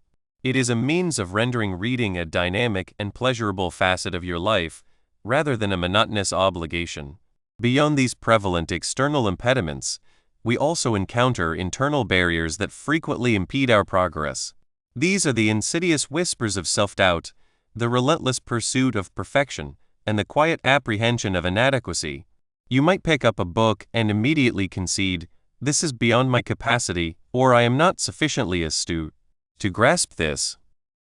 It is a means of rendering reading a dynamic and pleasurable facet of your life, rather than a monotonous obligation. Beyond these prevalent external impediments, we also encounter internal barriers that frequently impede our progress. These are the insidious whispers of self-doubt, the relentless pursuit of perfection, and the quiet apprehension of inadequacy. You might pick up a book and immediately concede, "This is beyond my capacity," or "I am not sufficiently astute to grasp this."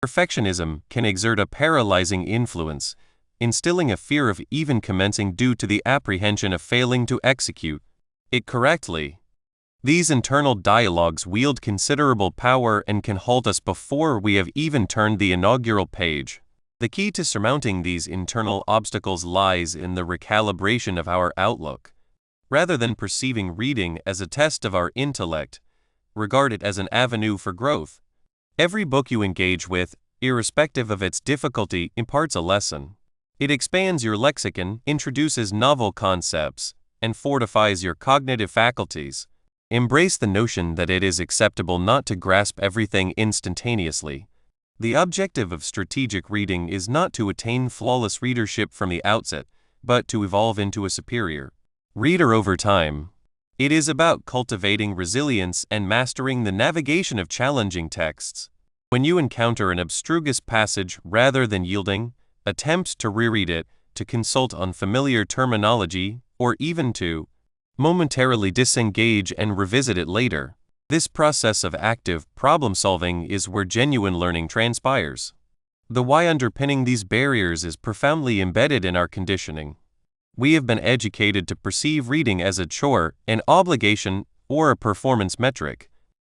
Perfectionism can exert a paralyzing influence, instilling a fear of even commencing due to the apprehension of failing to execute it correctly. These internal dialogues wield considerable power and can halt us before we have even turned the inaugural page. The key to surmounting these internal obstacles lies in the recalibration of our outlook. Rather than perceiving reading as a test of our intellect, regard it as an avenue for growth. Every book you engage with, irrespective of its difficulty, imparts a lesson. It expands your lexicon, introduces novel concepts, and fortifies your cognitive faculties. Embrace the notion that it is acceptable not to grasp everything instantaneously. The objective of strategic reading is not to attain flawless readership from the outset, but to evolve into a superior reader over time. It is about cultivating resilience and mastering the navigation of challenging texts. When you encounter an abstruse passage, rather than yielding, attempt to reread it, to consult unfamiliar terminology, or even to momentarily disengage and revisit it later. This process of active problem-solving is where genuine learning transpires. The why underpinning these barriers is profoundly embedded in our conditioning. We have been educated to perceive reading as a chore, an obligation, or a performance metric.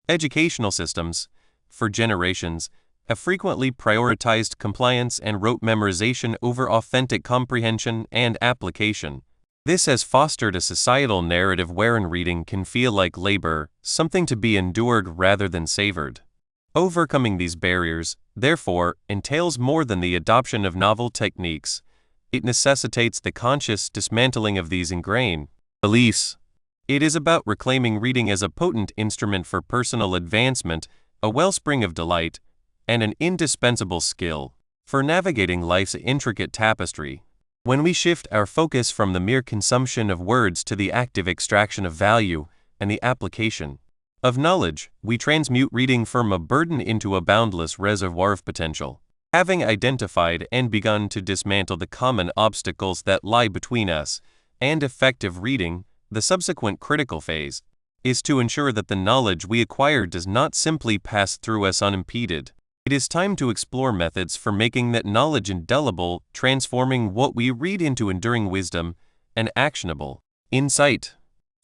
Educational systems, for generations, have frequently prioritized compliance and rote memorization over authentic comprehension and application. This has fostered a societal narrative wherein reading can feel like labor, something to be endured rather than savored. Overcoming these barriers, therefore, entails more than the adoption of novel techniques. It necessitates the conscious dismantling of these ingrained beliefs. It is about reclaiming reading as a potent instrument for personal advancement, a wellspring of delight, and an indispensable skill for navigating life's intricate tapestry. When we shift our focus from the mere consumption of words to the active extraction of value and the application of knowledge, we transmute reading from a burden into a boundless reservoir of potential. Having identified and begun to dismantle the common obstacles that lie between us and effective reading, the subsequent critical phase is to ensure that the knowledge we acquire does not simply pass through us unimpeded. It is time to explore methods for making that knowledge indelible, transforming what we read into enduring wisdom and actionable insight.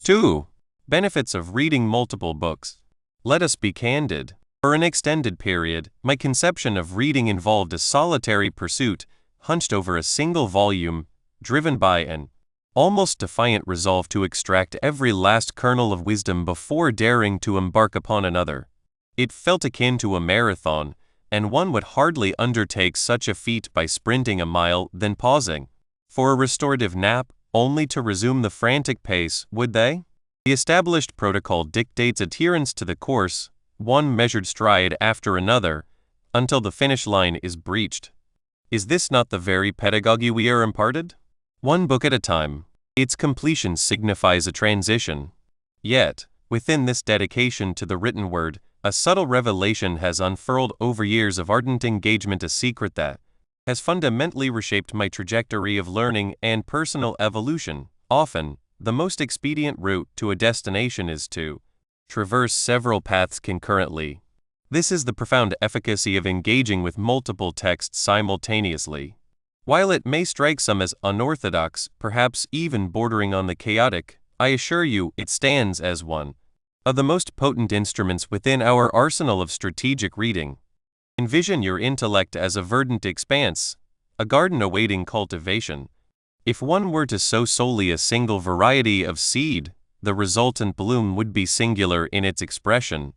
2. Benefits of reading multiple books. Let us be candid. For an extended period, my conception of reading involved a solitary pursuit, hunched over a single volume, driven by an almost defiant resolve to extract every last kernel of wisdom before daring to embark upon another. It felt akin to a marathon, and one would hardly undertake such a feat by sprinting a mile then pausing for a restorative nap, only to resume the frantic pace, would they? The established protocol dictates adherence to the course, one measured stride after another, until the finish line is breached. Is this not the very pedagogy we are imparted? One book at a time. Its completion signifies a transition. Yet, within this dedication to the written word, a subtle revelation has unfurled over years of ardent engagement, a secret that has fundamentally reshaped my trajectory of learning and personal evolution. Often, the most expedient route to a destination is to traverse several paths concurrently. This is the profound efficacy of engaging with multiple texts simultaneously. While it may strike some as unorthodox, perhaps even bordering on the chaotic, I assure you it stands as one of the most potent instruments within our arsenal of strategic reading. Envision your intellect as a verdant expanse, a garden awaiting cultivation. If one were to sow solely a single variety of seed, the resultant bloom would be singular in its expression,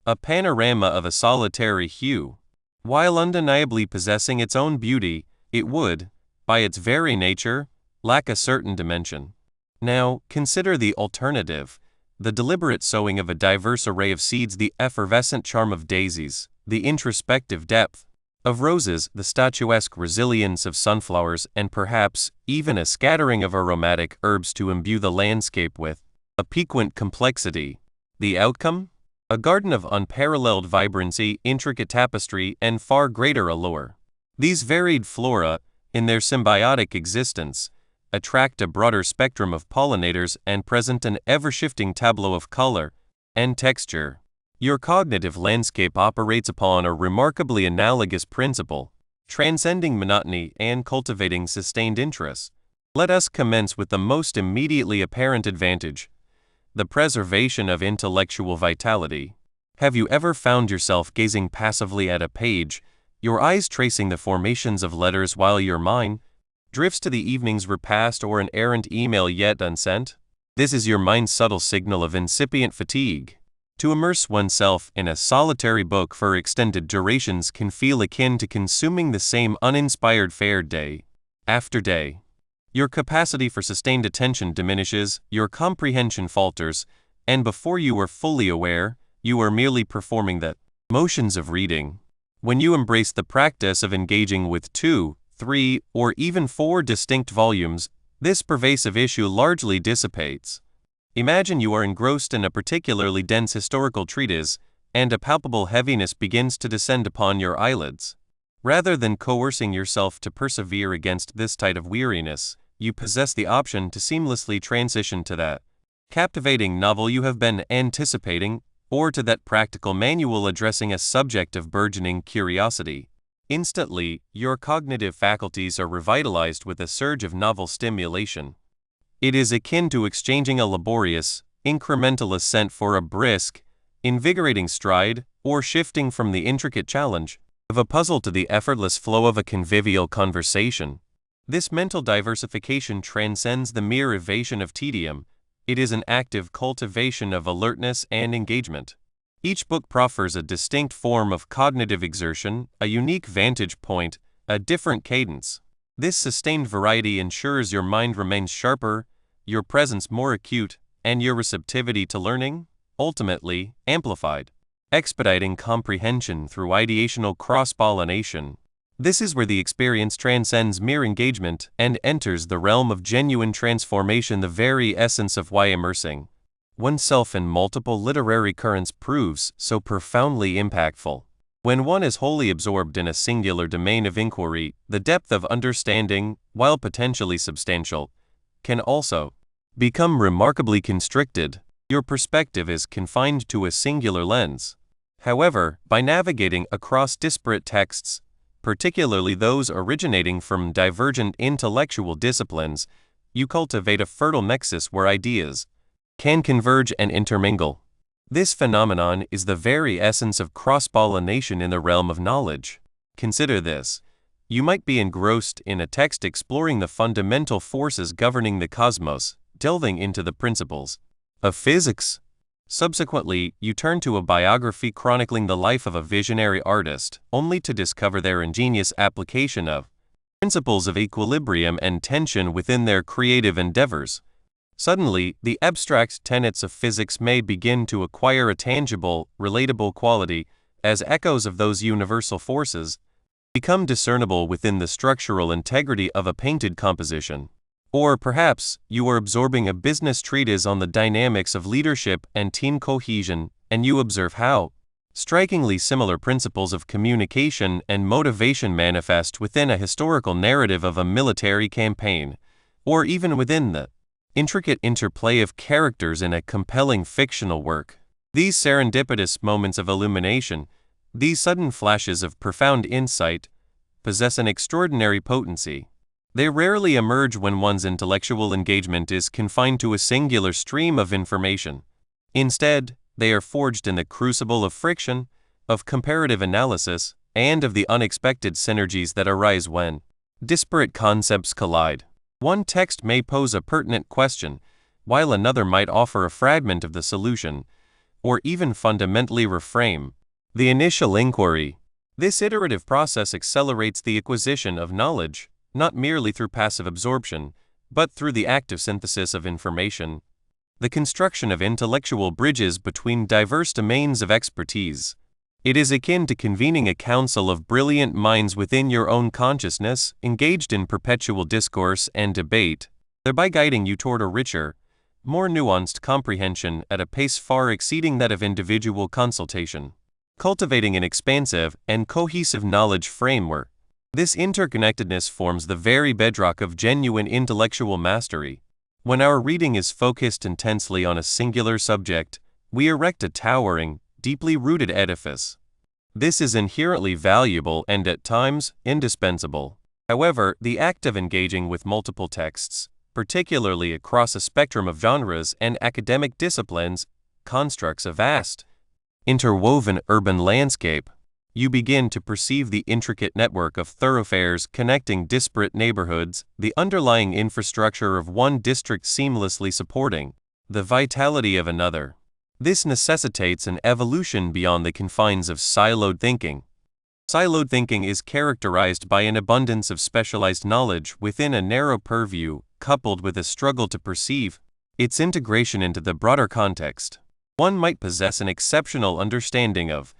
a panorama of a solitary hue. While undeniably possessing its own beauty, it would, by its very nature, lack a certain dimension. Now, consider the alternative: the deliberate sowing of a diverse array of seeds, the effervescent charm of daisies, the introspective depth of roses, the statuesque resilience of sunflowers, and perhaps even a scattering of aromatic herbs to imbue the landscape with a piquant complexity. The outcome? A garden of unparalleled vibrancy, intricate tapestry, and far greater allure. These varied flora, in their symbiotic existence, attract a broader spectrum of pollinators and present an ever-shifting tableau of color and texture. Your cognitive landscape operates upon a remarkably analogous principle, transcending monotony and cultivating sustained interest. Let us commence with the most immediately apparent advantage: the preservation of intellectual vitality. Have you ever found yourself gazing passively at a page, your eyes tracing the formations of letters while your mind drifts to the evening's repast or an errant email yet unsent? This is your mind's subtle signal of incipient fatigue. To immerse oneself in a solitary book for extended durations can feel akin to consuming the same uninspired fare day after day. Your capacity for sustained attention diminishes, your comprehension falters, and before you are fully aware, you are merely performing the motions of reading. When you embrace the practice of engaging with 2, 3, or even 4 distinct volumes, this pervasive issue largely dissipates. Imagine you are engrossed in a particularly dense historical treatise, and a palpable heaviness begins to descend upon your eyelids. Rather than coercing yourself to persevere against this tide of weariness, you possess the option to seamlessly transition to that captivating novel you have been anticipating, or to that practical manual addressing a subject of burgeoning curiosity. Instantly, your cognitive faculties are revitalized with a surge of novel stimulation. It is akin to exchanging a laborious, incremental ascent for a brisk, invigorating stride, or shifting from the intricate challenge of a puzzle to the effortless flow of a convivial conversation. This mental diversification transcends the mere evasion of tedium. It is an active cultivation of alertness and engagement. Each book proffers a distinct form of cognitive exertion, a unique vantage point, a different cadence. This sustained variety ensures your mind remains sharper, your presence more acute, and your receptivity to learning, ultimately, amplified, expediting comprehension through ideational cross-pollination. This is where the experience transcends mere engagement and enters the realm of genuine transformation, the very essence of why immersing oneself in multiple literary currents proves so profoundly impactful. When one is wholly absorbed in a singular domain of inquiry, the depth of understanding, while potentially substantial, can also become remarkably constricted. Your perspective is confined to a singular lens. However, by navigating across disparate texts, particularly those originating from divergent intellectual disciplines, you cultivate a fertile nexus where ideas can converge and intermingle. This phenomenon is the very essence of cross-pollination in the realm of knowledge. Consider this. You might be engrossed in a text exploring the fundamental forces governing the cosmos, delving into the principles of physics, Subsequently, you turn to a biography chronicling the life of a visionary artist, only to discover their ingenious application of principles of equilibrium and tension within their creative endeavors. Suddenly, the abstract tenets of physics may begin to acquire a tangible, relatable quality, as echoes of those universal forces become discernible within the structural integrity of a painted composition. Or perhaps you are absorbing a business treatise on the dynamics of leadership and team cohesion, and you observe how strikingly similar principles of communication and motivation manifest within a historical narrative of a military campaign, or even within the intricate interplay of characters in a compelling fictional work. These serendipitous moments of illumination, these sudden flashes of profound insight, possess an extraordinary potency. They rarely emerge when one's intellectual engagement is confined to a singular stream of information. Instead, they are forged in the crucible of friction, of comparative analysis, and of the unexpected synergies that arise when disparate concepts collide. One text may pose a pertinent question, while another might offer a fragment of the solution, or even fundamentally reframe the initial inquiry. This iterative process accelerates the acquisition of knowledge, not merely through passive absorption, but through the active synthesis of information, the construction of intellectual bridges between diverse domains of expertise. It is akin to convening a council of brilliant minds within your own consciousness, engaged in perpetual discourse and debate, thereby guiding you toward a richer, more nuanced comprehension at a pace far exceeding that of individual consultation. Cultivating an expansive and cohesive knowledge framework, this interconnectedness forms the very bedrock of genuine intellectual mastery. When our reading is focused intensely on a singular subject, we erect a towering, deeply rooted edifice. This is inherently valuable and at times indispensable. However, the act of engaging with multiple texts, particularly across a spectrum of genres and academic disciplines, constructs a vast, interwoven urban landscape. You begin to perceive the intricate network of thoroughfares connecting disparate neighborhoods, the underlying infrastructure of one district seamlessly supporting the vitality of another. This necessitates an evolution beyond the confines of siloed thinking. Siloed thinking is characterized by an abundance of specialized knowledge within a narrow purview, coupled with a struggle to perceive its integration into the broader context. One might possess an exceptional understanding of,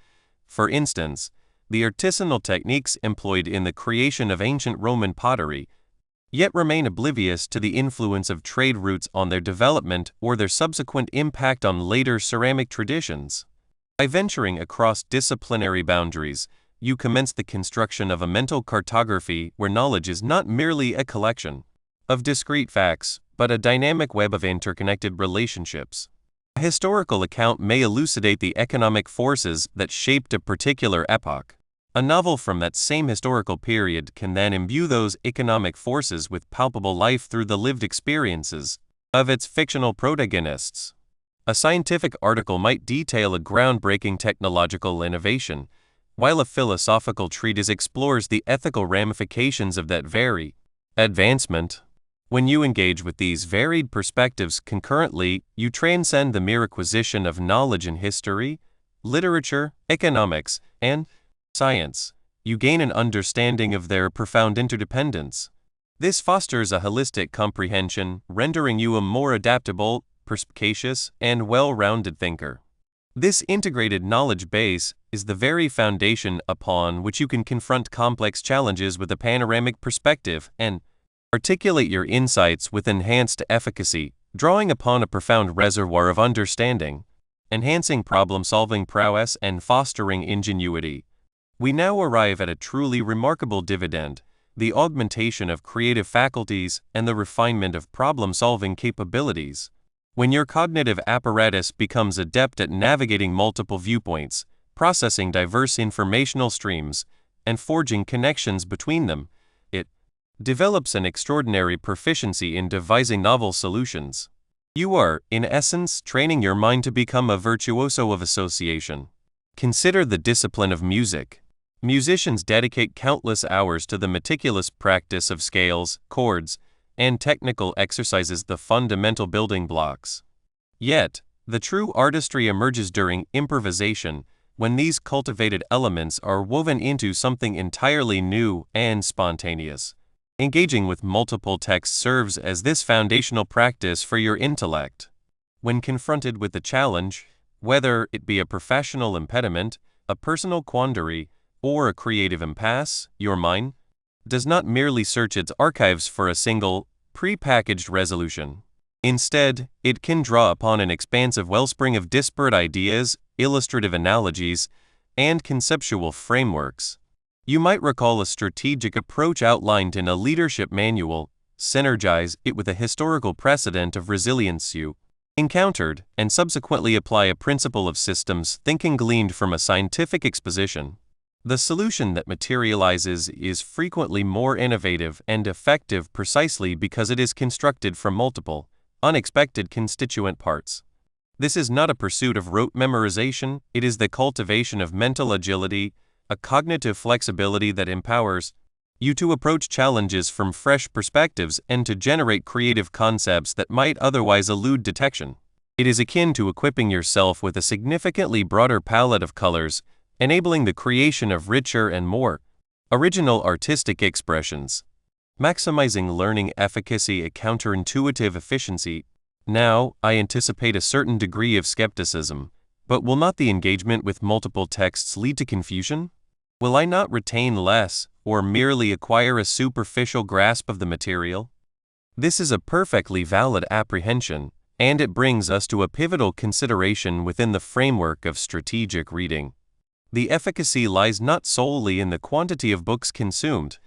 for instance, the artisanal techniques employed in the creation of ancient Roman pottery, yet remain oblivious to the influence of trade routes on their development or their subsequent impact on later ceramic traditions. By venturing across disciplinary boundaries, you commence the construction of a mental cartography where knowledge is not merely a collection of discrete facts, but a dynamic web of interconnected relationships. A historical account may elucidate the economic forces that shaped a particular epoch. A novel from that same historical period can then imbue those economic forces with palpable life through the lived experiences of its fictional protagonists. A scientific article might detail a groundbreaking technological innovation, while a philosophical treatise explores the ethical ramifications of that very advancement. When you engage with these varied perspectives concurrently, you transcend the mere acquisition of knowledge in history, literature, economics, and science. You gain an understanding of their profound interdependence. This fosters a holistic comprehension, rendering you a more adaptable, perspicacious, and well-rounded thinker. This integrated knowledge base is the very foundation upon which you can confront complex challenges with a panoramic perspective and articulate your insights with enhanced efficacy, drawing upon a profound reservoir of understanding, enhancing problem-solving prowess and fostering ingenuity. We now arrive at a truly remarkable dividend, the augmentation of creative faculties and the refinement of problem-solving capabilities. When your cognitive apparatus becomes adept at navigating multiple viewpoints, processing diverse informational streams, and forging connections between them, it develops an extraordinary proficiency in devising novel solutions. You are, in essence, training your mind to become a virtuoso of association. Consider the discipline of music. Musicians dedicate countless hours to the meticulous practice of scales, chords, and technical exercises, the fundamental building blocks. Yet, The true artistry emerges during improvisation, when these cultivated elements are woven into something entirely new and spontaneous. Engaging with multiple texts serves as this foundational practice for your intellect. When confronted with a challenge, whether it be a professional impediment, a personal quandary, or a creative impasse, your mind does not merely search its archives for a single, pre-packaged resolution. Instead, it can draw upon an expansive wellspring of disparate ideas, illustrative analogies, and conceptual frameworks. You might recall a strategic approach outlined in a leadership manual, synergize it with a historical precedent of resilience you encountered, and subsequently apply a principle of systems thinking gleaned from a scientific exposition. The solution that materializes is frequently more innovative and effective precisely because it is constructed from multiple, unexpected constituent parts. This is not a pursuit of rote memorization, it is the cultivation of mental agility, a cognitive flexibility that empowers you to approach challenges from fresh perspectives and to generate creative concepts that might otherwise elude detection. It is akin to equipping yourself with a significantly broader palette of colors, enabling the creation of richer and more original artistic expressions. Maximizing learning efficacy, a counterintuitive efficiency. Now, I anticipate a certain degree of skepticism, but will not the engagement with multiple texts lead to confusion? Will I not retain less, or merely acquire a superficial grasp of the material? This is a perfectly valid apprehension, and it brings us to a pivotal consideration within the framework of strategic reading. The efficacy lies not solely in the quantity of books consumed,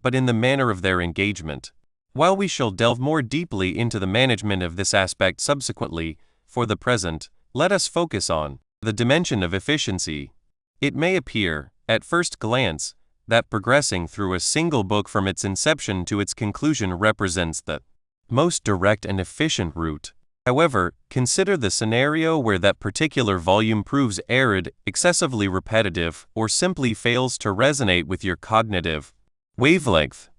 but in the manner of their engagement. While we shall delve more deeply into the management of this aspect subsequently, for the present, let us focus on the dimension of efficiency. It may appear, at first glance, that progressing through a single book from its inception to its conclusion represents the most direct and efficient route. However, consider the scenario where that particular volume proves arid, excessively repetitive, or simply fails to resonate with your cognitive wavelength.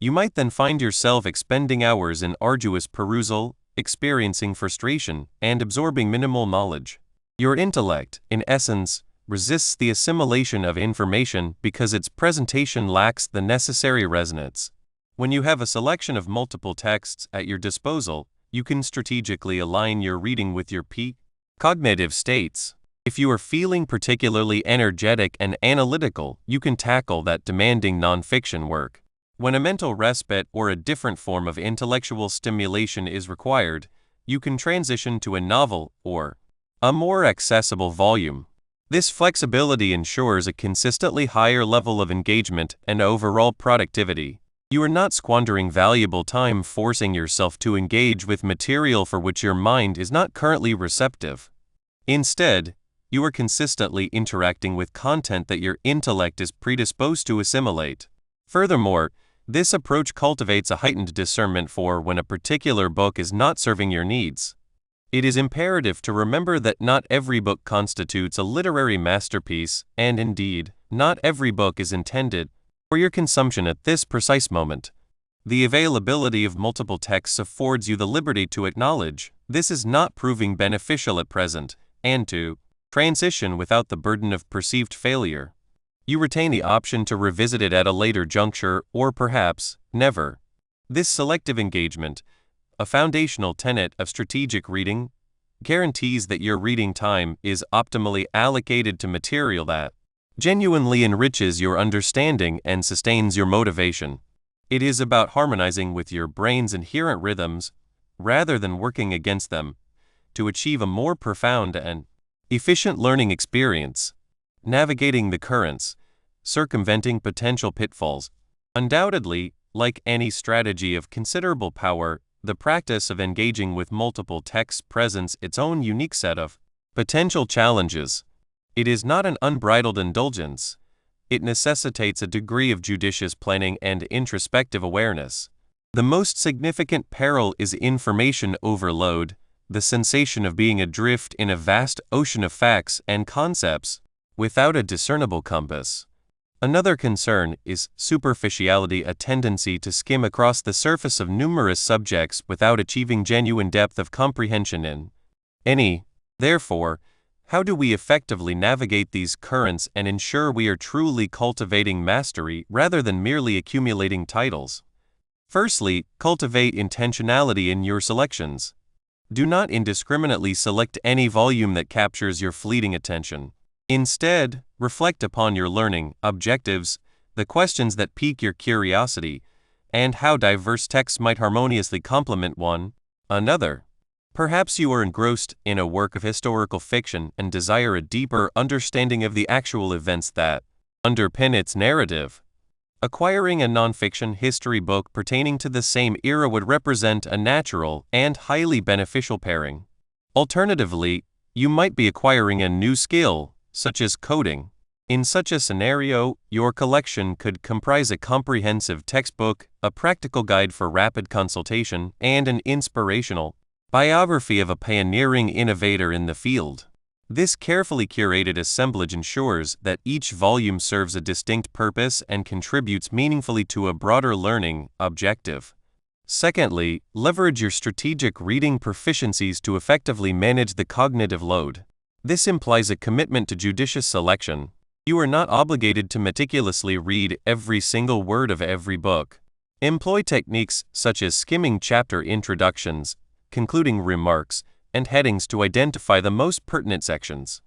You might then find yourself expending hours in arduous perusal, experiencing frustration, and absorbing minimal knowledge. Your intellect, in essence, resists the assimilation of information because its presentation lacks the necessary resonance. When you have a selection of multiple texts at your disposal, you can strategically align your reading with your peak cognitive states. If you are feeling particularly energetic and analytical, you can tackle that demanding nonfiction work. When a mental respite or a different form of intellectual stimulation is required, you can transition to a novel or a more accessible volume. This flexibility ensures a consistently higher level of engagement and overall productivity. You are not squandering valuable time forcing yourself to engage with material for which your mind is not currently receptive. Instead, you are consistently interacting with content that your intellect is predisposed to assimilate. Furthermore, this approach cultivates a heightened discernment for when a particular book is not serving your needs. It is imperative to remember that not every book constitutes a literary masterpiece, and indeed, not every book is intended for your consumption at this precise moment. The availability of multiple texts affords you the liberty to acknowledge this is not proving beneficial at present, and to transition without the burden of perceived failure. You retain the option to revisit it at a later juncture, or perhaps never. This selective engagement, a foundational tenet of strategic reading, guarantees that your reading time is optimally allocated to material that genuinely enriches your understanding and sustains your motivation. It is about harmonizing with your brain's inherent rhythms, rather than working against them, to achieve a more profound and efficient learning experience. Navigating the currents, circumventing potential pitfalls. Undoubtedly, like any strategy of considerable power, the practice of engaging with multiple texts presents its own unique set of potential challenges. It is not an unbridled indulgence. It necessitates a degree of judicious planning and introspective awareness. The most significant peril is information overload, the sensation of being adrift in a vast ocean of facts and concepts, without a discernible compass. Another concern is superficiality, a tendency to skim across the surface of numerous subjects without achieving genuine depth of comprehension in any Therefore, how do we effectively navigate these currents and ensure we are truly cultivating mastery rather than merely accumulating titles? Firstly, cultivate intentionality in your selections. Do not indiscriminately select any volume that captures your fleeting attention. Instead, reflect upon your learning objectives, the questions that pique your curiosity, and how diverse texts might harmoniously complement one another. Perhaps you are engrossed in a work of historical fiction and desire a deeper understanding of the actual events that underpin its narrative. Acquiring a nonfiction history book pertaining to the same era would represent a natural and highly beneficial pairing. Alternatively, you might be acquiring a new skill, such as coding. In such a scenario, your collection could comprise a comprehensive textbook, a practical guide for rapid consultation, and an inspirational biography of a pioneering innovator in the field. This carefully curated assemblage ensures that each volume serves a distinct purpose and contributes meaningfully to a broader learning objective. Secondly, leverage your strategic reading proficiencies to effectively manage the cognitive load. This implies a commitment to judicious selection. You are not obligated to meticulously read every single word of every book. Employ techniques such as skimming chapter introductions, concluding remarks, and headings to identify the most pertinent sections.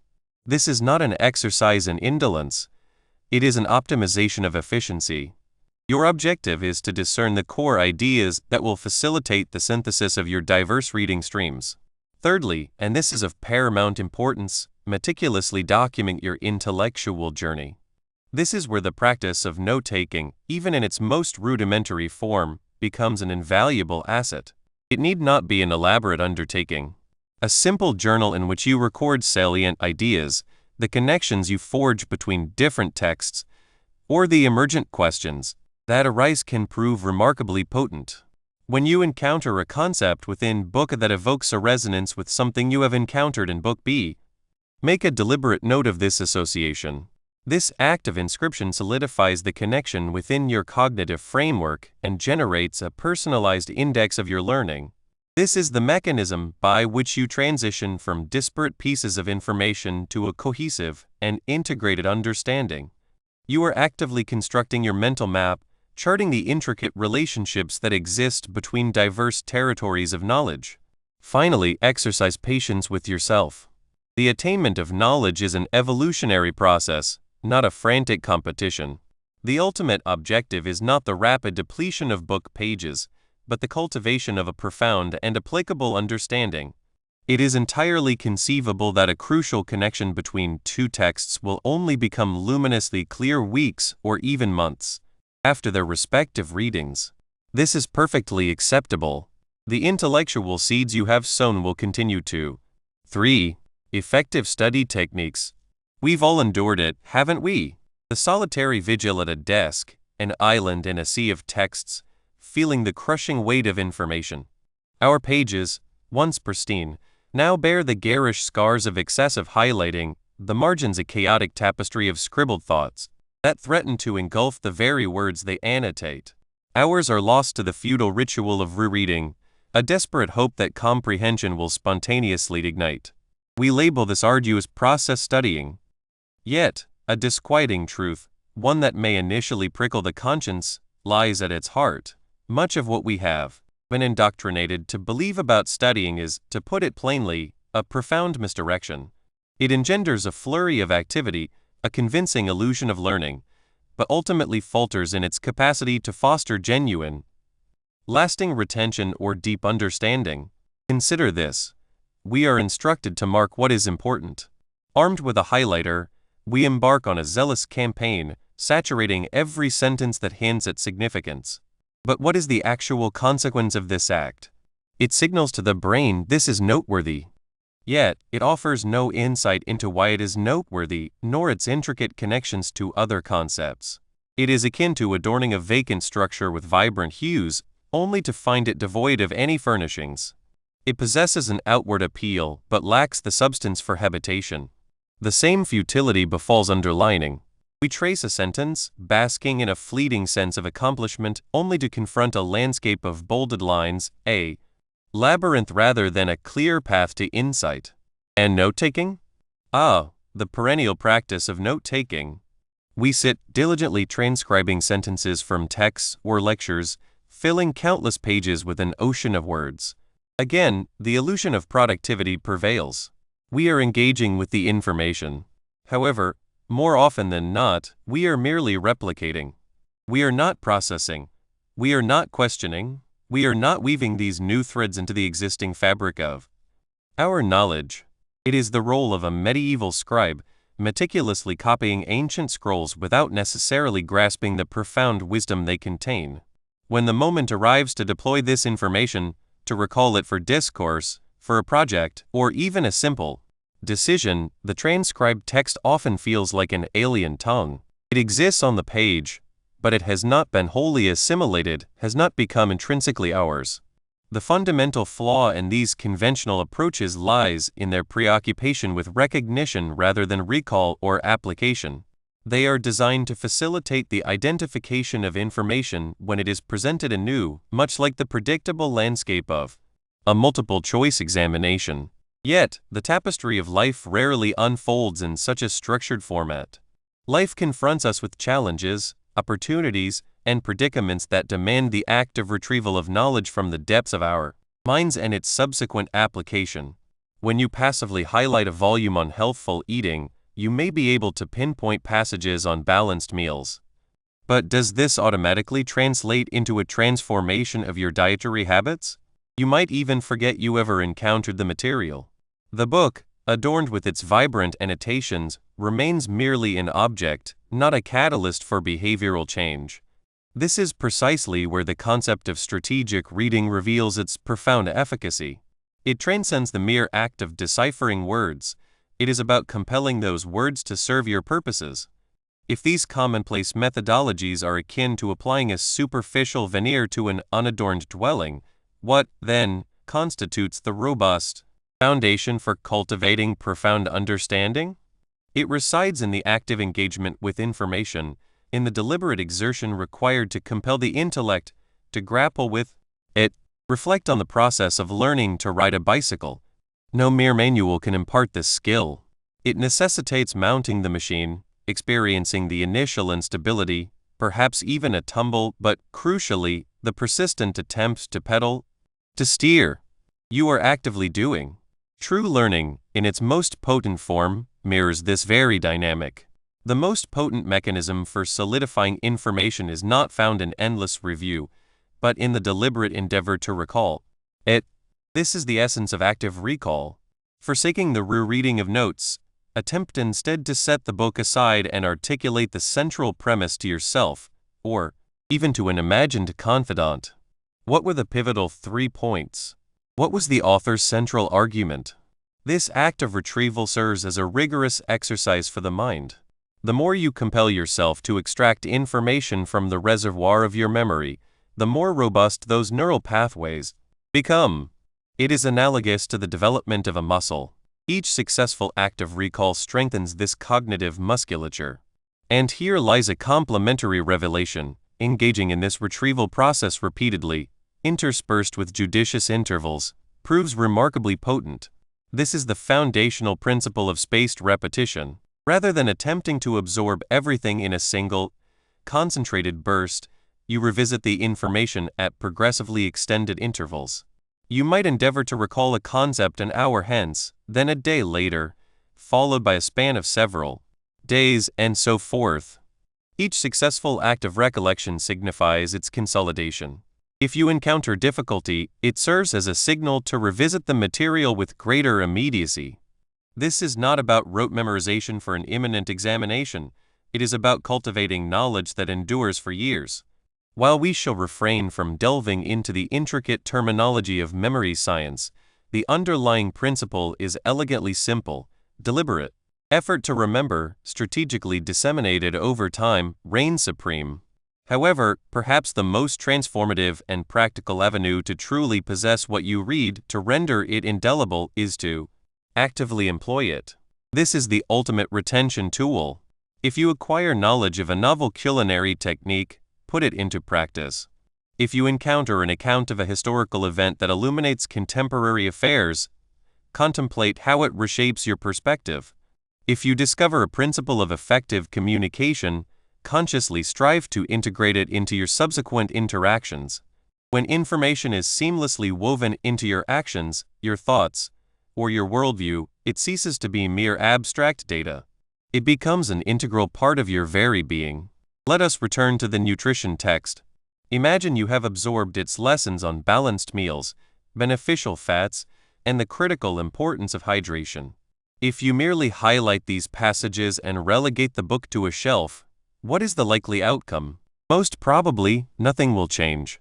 This is not an exercise in indolence. It is an optimization of efficiency. Your objective is to discern the core ideas that will facilitate the synthesis of your diverse reading streams. Thirdly, and this is of paramount importance, meticulously document your intellectual journey. This is where the practice of note-taking, even in its most rudimentary form, becomes an invaluable asset. It need not be an elaborate undertaking. A simple journal in which you record salient ideas, the connections you forge between different texts, or the emergent questions that arise can prove remarkably potent. When you encounter a concept within book that evokes a resonance with something you have encountered in book B, make a deliberate note of this association. This act of inscription solidifies the connection within your cognitive framework and generates a personalized index of your learning. This is the mechanism by which you transition from disparate pieces of information to a cohesive and integrated understanding. You are actively constructing your mental map, charting the intricate relationships that exist between diverse territories of knowledge. Finally, exercise patience with yourself. The attainment of knowledge is an evolutionary process, not a frantic competition. The ultimate objective is not the rapid depletion of book pages, but the cultivation of a profound and applicable understanding. It is entirely conceivable that a crucial connection between two texts will only become luminously clear weeks or even months after their respective readings. This is perfectly acceptable. The intellectual seeds you have sown will continue to. 3. Effective study techniques. We've all endured it, haven't we? The solitary vigil at a desk, an island in a sea of texts, feeling the crushing weight of information. Our pages, once pristine, now bear the garish scars of excessive highlighting, the margins a chaotic tapestry of scribbled thoughts that threaten to engulf the very words they annotate. Hours are lost to the futile ritual of rereading, a desperate hope that comprehension will spontaneously ignite. We label this arduous process studying. Yet, a disquieting truth, one that may initially prickle the conscience, lies at its heart. Much of what we have been indoctrinated to believe about studying is, to put it plainly, a profound misdirection. It engenders a flurry of activity, a convincing illusion of learning, but ultimately falters in its capacity to foster genuine, lasting retention or deep understanding. Consider this. We are instructed to mark what is important. Armed with a highlighter, we embark on a zealous campaign, saturating every sentence that hints at significance. But what is the actual consequence of this act? It signals to the brain this is noteworthy. Yet, it offers no insight into why it is noteworthy, nor its intricate connections to other concepts. It is akin to adorning a vacant structure with vibrant hues, only to find it devoid of any furnishings. It possesses an outward appeal, but lacks the substance for habitation. The same futility befalls underlining. We trace a sentence, basking in a fleeting sense of accomplishment, only to confront a landscape of bolded lines, a labyrinth rather than a clear path to insight. And note-taking? Ah, the perennial practice of note-taking. We sit diligently transcribing sentences from texts or lectures, filling countless pages with an ocean of words. Again, the illusion of productivity prevails. We are engaging with the information. However, more often than not, we are merely replicating. We are not processing. We are not questioning. We are not weaving these new threads into the existing fabric of our knowledge. It is the role of a medieval scribe, meticulously copying ancient scrolls without necessarily grasping the profound wisdom they contain. When the moment arrives to deploy this information, to recall it for discourse, for a project, or even a simple decision, the transcribed text often feels like an alien tongue. It exists on the page, but it has not been wholly assimilated, has not become intrinsically ours. The fundamental flaw in these conventional approaches lies in their preoccupation with recognition rather than recall or application. They are designed to facilitate the identification of information when it is presented anew, much like the predictable landscape of a multiple-choice examination. Yet, the tapestry of life rarely unfolds in such a structured format. Life confronts us with challenges, opportunities, and predicaments that demand the active retrieval of knowledge from the depths of our minds and its subsequent application. When you passively highlight a volume on healthful eating, you may be able to pinpoint passages on balanced meals. But does this automatically translate into a transformation of your dietary habits? You might even forget you ever encountered the material. The book, adorned with its vibrant annotations, remains merely an object, not a catalyst for behavioral change. This is precisely where the concept of strategic reading reveals its profound efficacy. It transcends the mere act of deciphering words. It is about compelling those words to serve your purposes. If these commonplace methodologies are akin to applying a superficial veneer to an unadorned dwelling, what, then, constitutes the robust foundation for cultivating profound understanding? It resides in the active engagement with information, in the deliberate exertion required to compel the intellect to grapple with it. Reflect on the process of learning to ride a bicycle. No mere manual can impart this skill. It necessitates mounting the machine, experiencing the initial instability, perhaps even a tumble, but, crucially, the persistent attempt to pedal, to steer. You are actively doing. True learning, in its most potent form, mirrors this very dynamic. The most potent mechanism for solidifying information is not found in endless review, but in the deliberate endeavor to recall it. This is the essence of active recall. Forsaking the rereading of notes, attempt instead to set the book aside and articulate the central premise to yourself, or even to an imagined confidant. What were the pivotal 3 points? What was the author's central argument? This act of retrieval serves as a rigorous exercise for the mind. The more you compel yourself to extract information from the reservoir of your memory, the more robust those neural pathways become. It is analogous to the development of a muscle. Each successful act of recall strengthens this cognitive musculature. And here lies a complementary revelation. Engaging in this retrieval process repeatedly, interspersed with judicious intervals, proves remarkably potent. This is the foundational principle of spaced repetition. Rather than attempting to absorb everything in a single, concentrated burst, you revisit the information at progressively extended intervals. You might endeavor to recall a concept an hour hence, then a day later, followed by a span of several days, and so forth. Each successful act of recollection signifies its consolidation. If you encounter difficulty, it serves as a signal to revisit the material with greater immediacy. This is not about rote memorization for an imminent examination. It is about cultivating knowledge that endures for years. While we shall refrain from delving into the intricate terminology of memory science, the underlying principle is elegantly simple, deliberate. Effort to remember, strategically disseminated over time, reigns supreme. However, perhaps the most transformative and practical avenue to truly possess what you read, to render it indelible, is to actively employ it. This is the ultimate retention tool. If you acquire knowledge of a novel culinary technique, put it into practice. If you encounter an account of a historical event that illuminates contemporary affairs, contemplate how it reshapes your perspective. If you discover a principle of effective communication, consciously strive to integrate it into your subsequent interactions. When information is seamlessly woven into your actions, your thoughts, or your worldview, it ceases to be mere abstract data. It becomes an integral part of your very being. Let us return to the nutrition text. Imagine you have absorbed its lessons on balanced meals, beneficial fats, and the critical importance of hydration. If you merely highlight these passages and relegate the book to a shelf, what is the likely outcome? Most probably, nothing will change.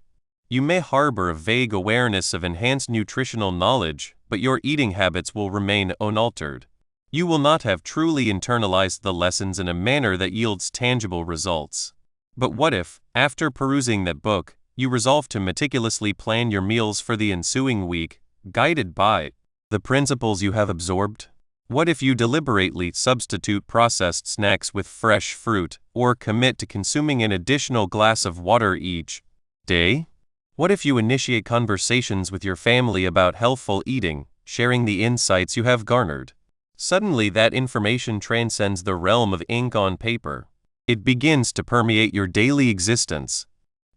You may harbor a vague awareness of enhanced nutritional knowledge, but your eating habits will remain unaltered. You will not have truly internalized the lessons in a manner that yields tangible results. But what if, after perusing that book, you resolve to meticulously plan your meals for the ensuing week, guided by the principles you have absorbed? What if you deliberately substitute processed snacks with fresh fruit, or commit to consuming an additional glass of water each day? What if you initiate conversations with your family about healthful eating, sharing the insights you have garnered? Suddenly that information transcends the realm of ink on paper. It begins to permeate your daily existence.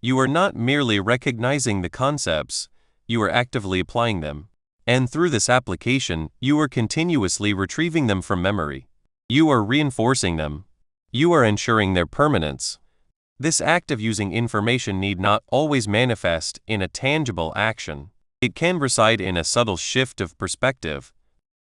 You are not merely recognizing the concepts, you are actively applying them. And through this application, you are continuously retrieving them from memory. You are reinforcing them. You are ensuring their permanence. This act of using information need not always manifest in a tangible action. It can reside in a subtle shift of perspective.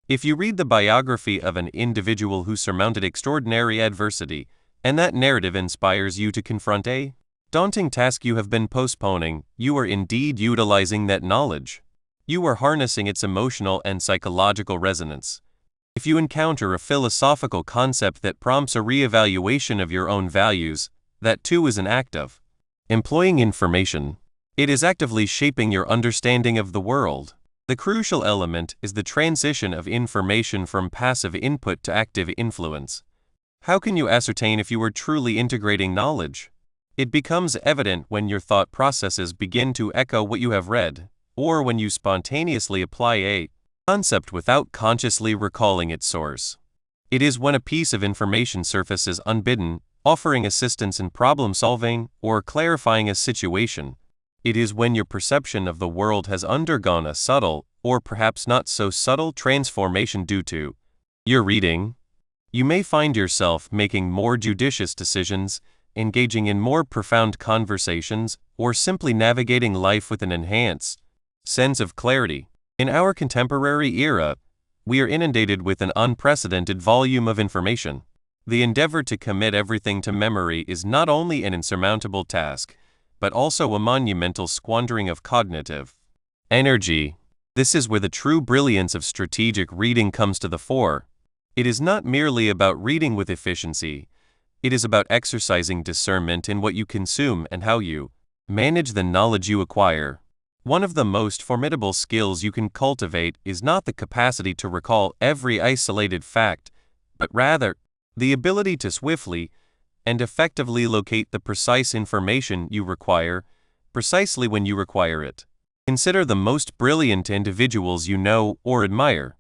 If you read the biography of an individual who surmounted extraordinary adversity, and that narrative inspires you to confront a daunting task you have been postponing, you are indeed utilizing that knowledge. You are harnessing its emotional and psychological resonance. If you encounter a philosophical concept that prompts a reevaluation of your own values, that too is an act of employing information. It is actively shaping your understanding of the world. The crucial element is the transition of information from passive input to active influence. How can you ascertain if you are truly integrating knowledge? It becomes evident when your thought processes begin to echo what you have read, or when you spontaneously apply a concept without consciously recalling its source. It is when a piece of information surfaces unbidden, offering assistance in problem solving or clarifying a situation. It is when your perception of the world has undergone a subtle, or perhaps not so subtle, transformation due to your reading. You may find yourself making more judicious decisions, engaging in more profound conversations, or simply navigating life with an enhanced sense of clarity. In our contemporary era, we are inundated with an unprecedented volume of information. The endeavor to commit everything to memory is not only an insurmountable task, but also a monumental squandering of cognitive energy. This is where the true brilliance of strategic reading comes to the fore. It is not merely about reading with efficiency, it is about exercising discernment in what you consume and how you manage the knowledge you acquire. One of the most formidable skills you can cultivate is not the capacity to recall every isolated fact, but rather the ability to swiftly and effectively locate the precise information you require, precisely when you require it. Consider the most brilliant individuals you know or admire.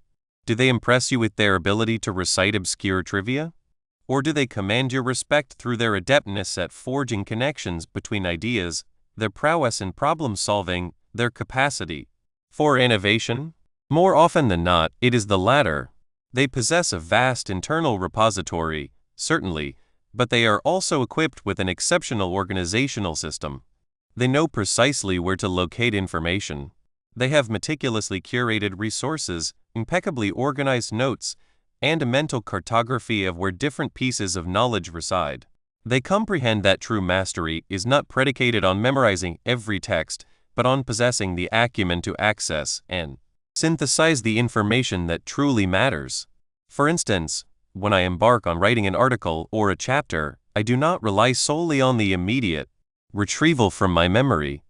Do they impress you with their ability to recite obscure trivia? Or do they command your respect through their adeptness at forging connections between ideas, their prowess in problem solving, their capacity for innovation? More often than not, it is the latter. They possess a vast internal repository, certainly, but they are also equipped with an exceptional organizational system. They know precisely where to locate information. They have meticulously curated resources, impeccably organized notes, and a mental cartography of where different pieces of knowledge reside. They comprehend that true mastery is not predicated on memorizing every text, but on possessing the acumen to access and synthesize the information that truly matters. For instance, when I embark on writing an article or a chapter, I do not rely solely on the immediate retrieval from my memory.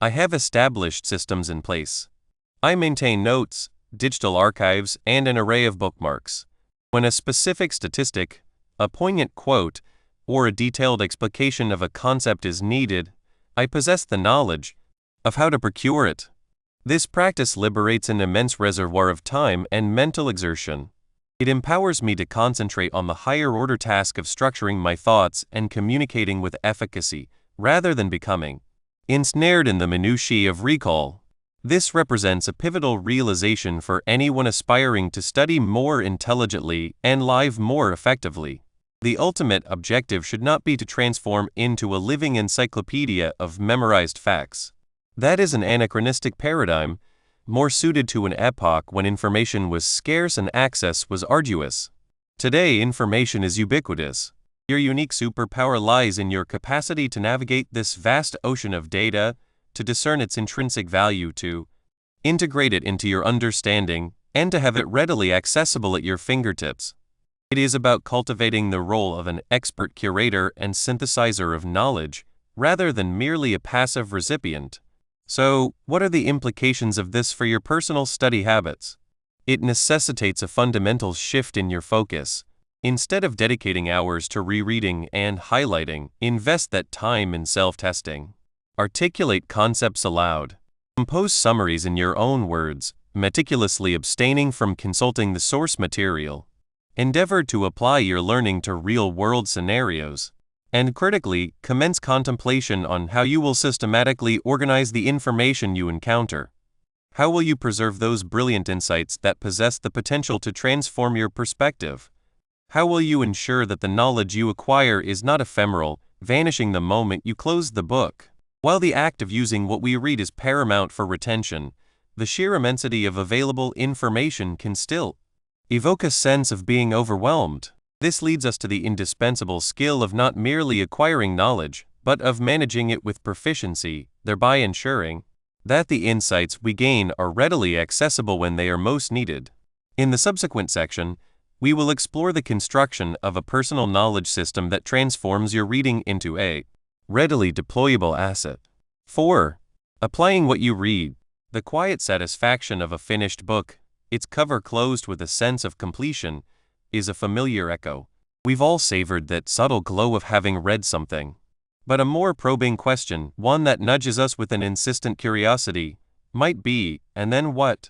I have established systems in place. I maintain notes, digital archives, and an array of bookmarks. When a specific statistic, a poignant quote, or a detailed explication of a concept is needed, I possess the knowledge of how to procure it. This practice liberates an immense reservoir of time and mental exertion. It empowers me to concentrate on the higher-order task of structuring my thoughts and communicating with efficacy, rather than becoming ensnared in the minutiae of recall. This represents a pivotal realization for anyone aspiring to study more intelligently and live more effectively. The ultimate objective should not be to transform into a living encyclopedia of memorized facts. That is an anachronistic paradigm, more suited to an epoch when information was scarce and access was arduous. Today, information is ubiquitous. Your unique superpower lies in your capacity to navigate this vast ocean of data, to discern its intrinsic value, to integrate it into your understanding, and to have it readily accessible at your fingertips. It is about cultivating the role of an expert curator and synthesizer of knowledge, rather than merely a passive recipient. So, what are the implications of this for your personal study habits? It necessitates a fundamental shift in your focus. Instead of dedicating hours to rereading and highlighting, invest that time in self-testing. Articulate concepts aloud. Compose summaries in your own words, meticulously abstaining from consulting the source material. Endeavor to apply your learning to real-world scenarios. And critically, commence contemplation on how you will systematically organize the information you encounter. How will you preserve those brilliant insights that possess the potential to transform your perspective? How will you ensure that the knowledge you acquire is not ephemeral, vanishing the moment you close the book? While the act of using what we read is paramount for retention, the sheer immensity of available information can still evoke a sense of being overwhelmed. This leads us to the indispensable skill of not merely acquiring knowledge, but of managing it with proficiency, thereby ensuring that the insights we gain are readily accessible when they are most needed. In the subsequent section, we will explore the construction of a personal knowledge system that transforms your reading into a readily deployable asset. 4. Applying what you read. The quiet satisfaction of a finished book, its cover closed with a sense of completion, is a familiar echo. We've all savored that subtle glow of having read something. But a more probing question, one that nudges us with an insistent curiosity, might be, and then what?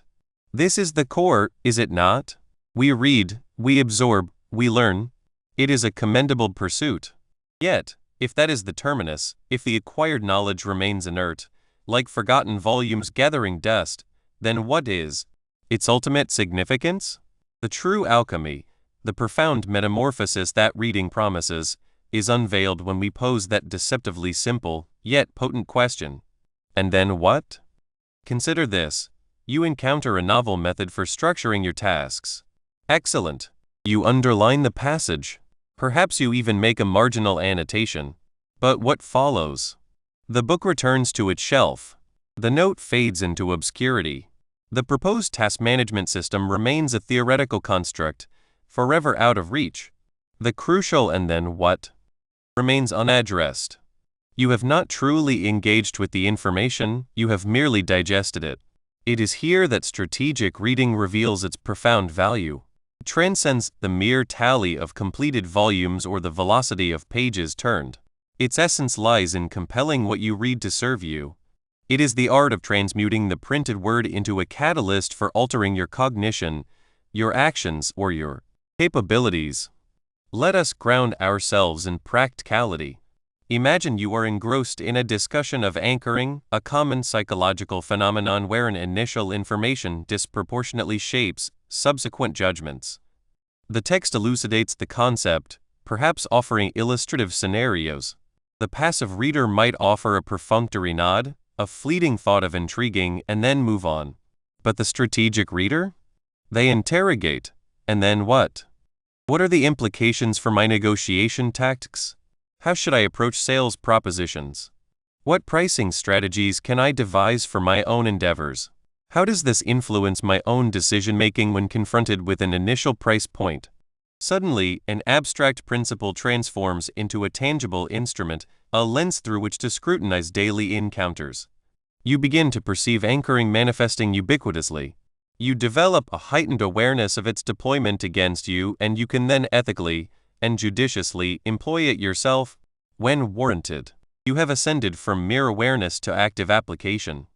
This is the core, is it not? We read, we absorb, we learn. It is a commendable pursuit. Yet, if that is the terminus, if the acquired knowledge remains inert, like forgotten volumes gathering dust, then what is its ultimate significance? The true alchemy, the profound metamorphosis that reading promises, is unveiled when we pose that deceptively simple, yet potent question. And then what? Consider this. You encounter a novel method for structuring your tasks. Excellent. You underline the passage. Perhaps you even make a marginal annotation. But what follows? The book returns to its shelf. The note fades into obscurity. The proposed task management system remains a theoretical construct, forever out of reach. The crucial "and then what?" remains unaddressed. You have not truly engaged with the information, you have merely digested it. It is here that strategic reading reveals its profound value. It transcends the mere tally of completed volumes or the velocity of pages turned. Its essence lies in compelling what you read to serve you. It is the art of transmuting the printed word into a catalyst for altering your cognition, your actions, or your capabilities. Let us ground ourselves in practicality. Imagine you are engrossed in a discussion of anchoring, a common psychological phenomenon where an initial information disproportionately shapes subsequent judgments. The text elucidates the concept, perhaps offering illustrative scenarios. The passive reader might offer a perfunctory nod, a fleeting thought of intriguing, and then move on. But the strategic reader? They interrogate. And then what? What are the implications for my negotiation tactics? How should I approach sales propositions? What pricing strategies can I devise for my own endeavors? How does this influence my own decision-making when confronted with an initial price point? Suddenly, an abstract principle transforms into a tangible instrument, a lens through which to scrutinize daily encounters. You begin to perceive anchoring manifesting ubiquitously. You develop a heightened awareness of its deployment against you, and you can then ethically and judiciously employ it yourself when warranted. You have ascended from mere awareness to active application.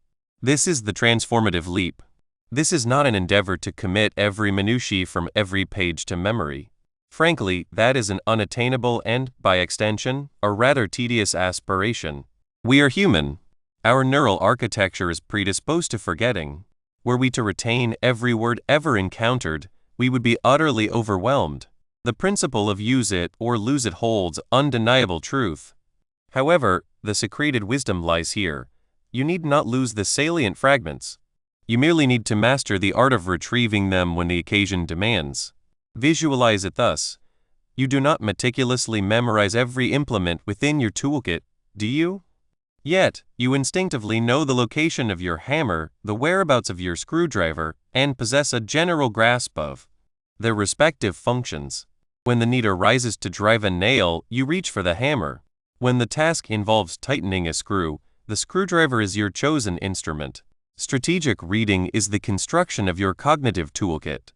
This is the transformative leap. This is not an endeavor to commit every minutiae from every page to memory. Frankly, that is an unattainable and, by extension, a rather tedious aspiration. We are human. Our neural architecture is predisposed to forgetting. Were we to retain every word ever encountered, we would be utterly overwhelmed. The principle of use it or lose it holds undeniable truth. However, the secreted wisdom lies here. You need not lose the salient fragments. You merely need to master the art of retrieving them when the occasion demands. Visualize it thus. You do not meticulously memorize every implement within your toolkit, do you? Yet, you instinctively know the location of your hammer, the whereabouts of your screwdriver, and possess a general grasp of their respective functions. When the need arises to drive a nail, you reach for the hammer. When the task involves tightening a screw, the screwdriver is your chosen instrument. Strategic reading is the construction of your cognitive toolkit.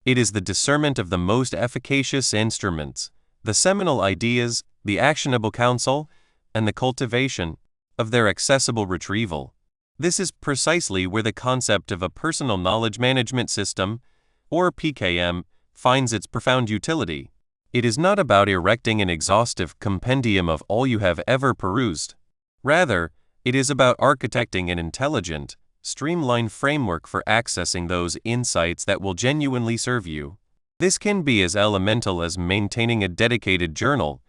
It is the discernment of the most efficacious instruments, the seminal ideas, the actionable counsel, and the cultivation of their accessible retrieval. This is precisely where the concept of a personal knowledge management system, or PKM, finds its profound utility. It is not about erecting an exhaustive compendium of all you have ever perused. Rather, it is about architecting an intelligent, streamlined framework for accessing those insights that will genuinely serve you. This can be as elemental as maintaining a dedicated journal,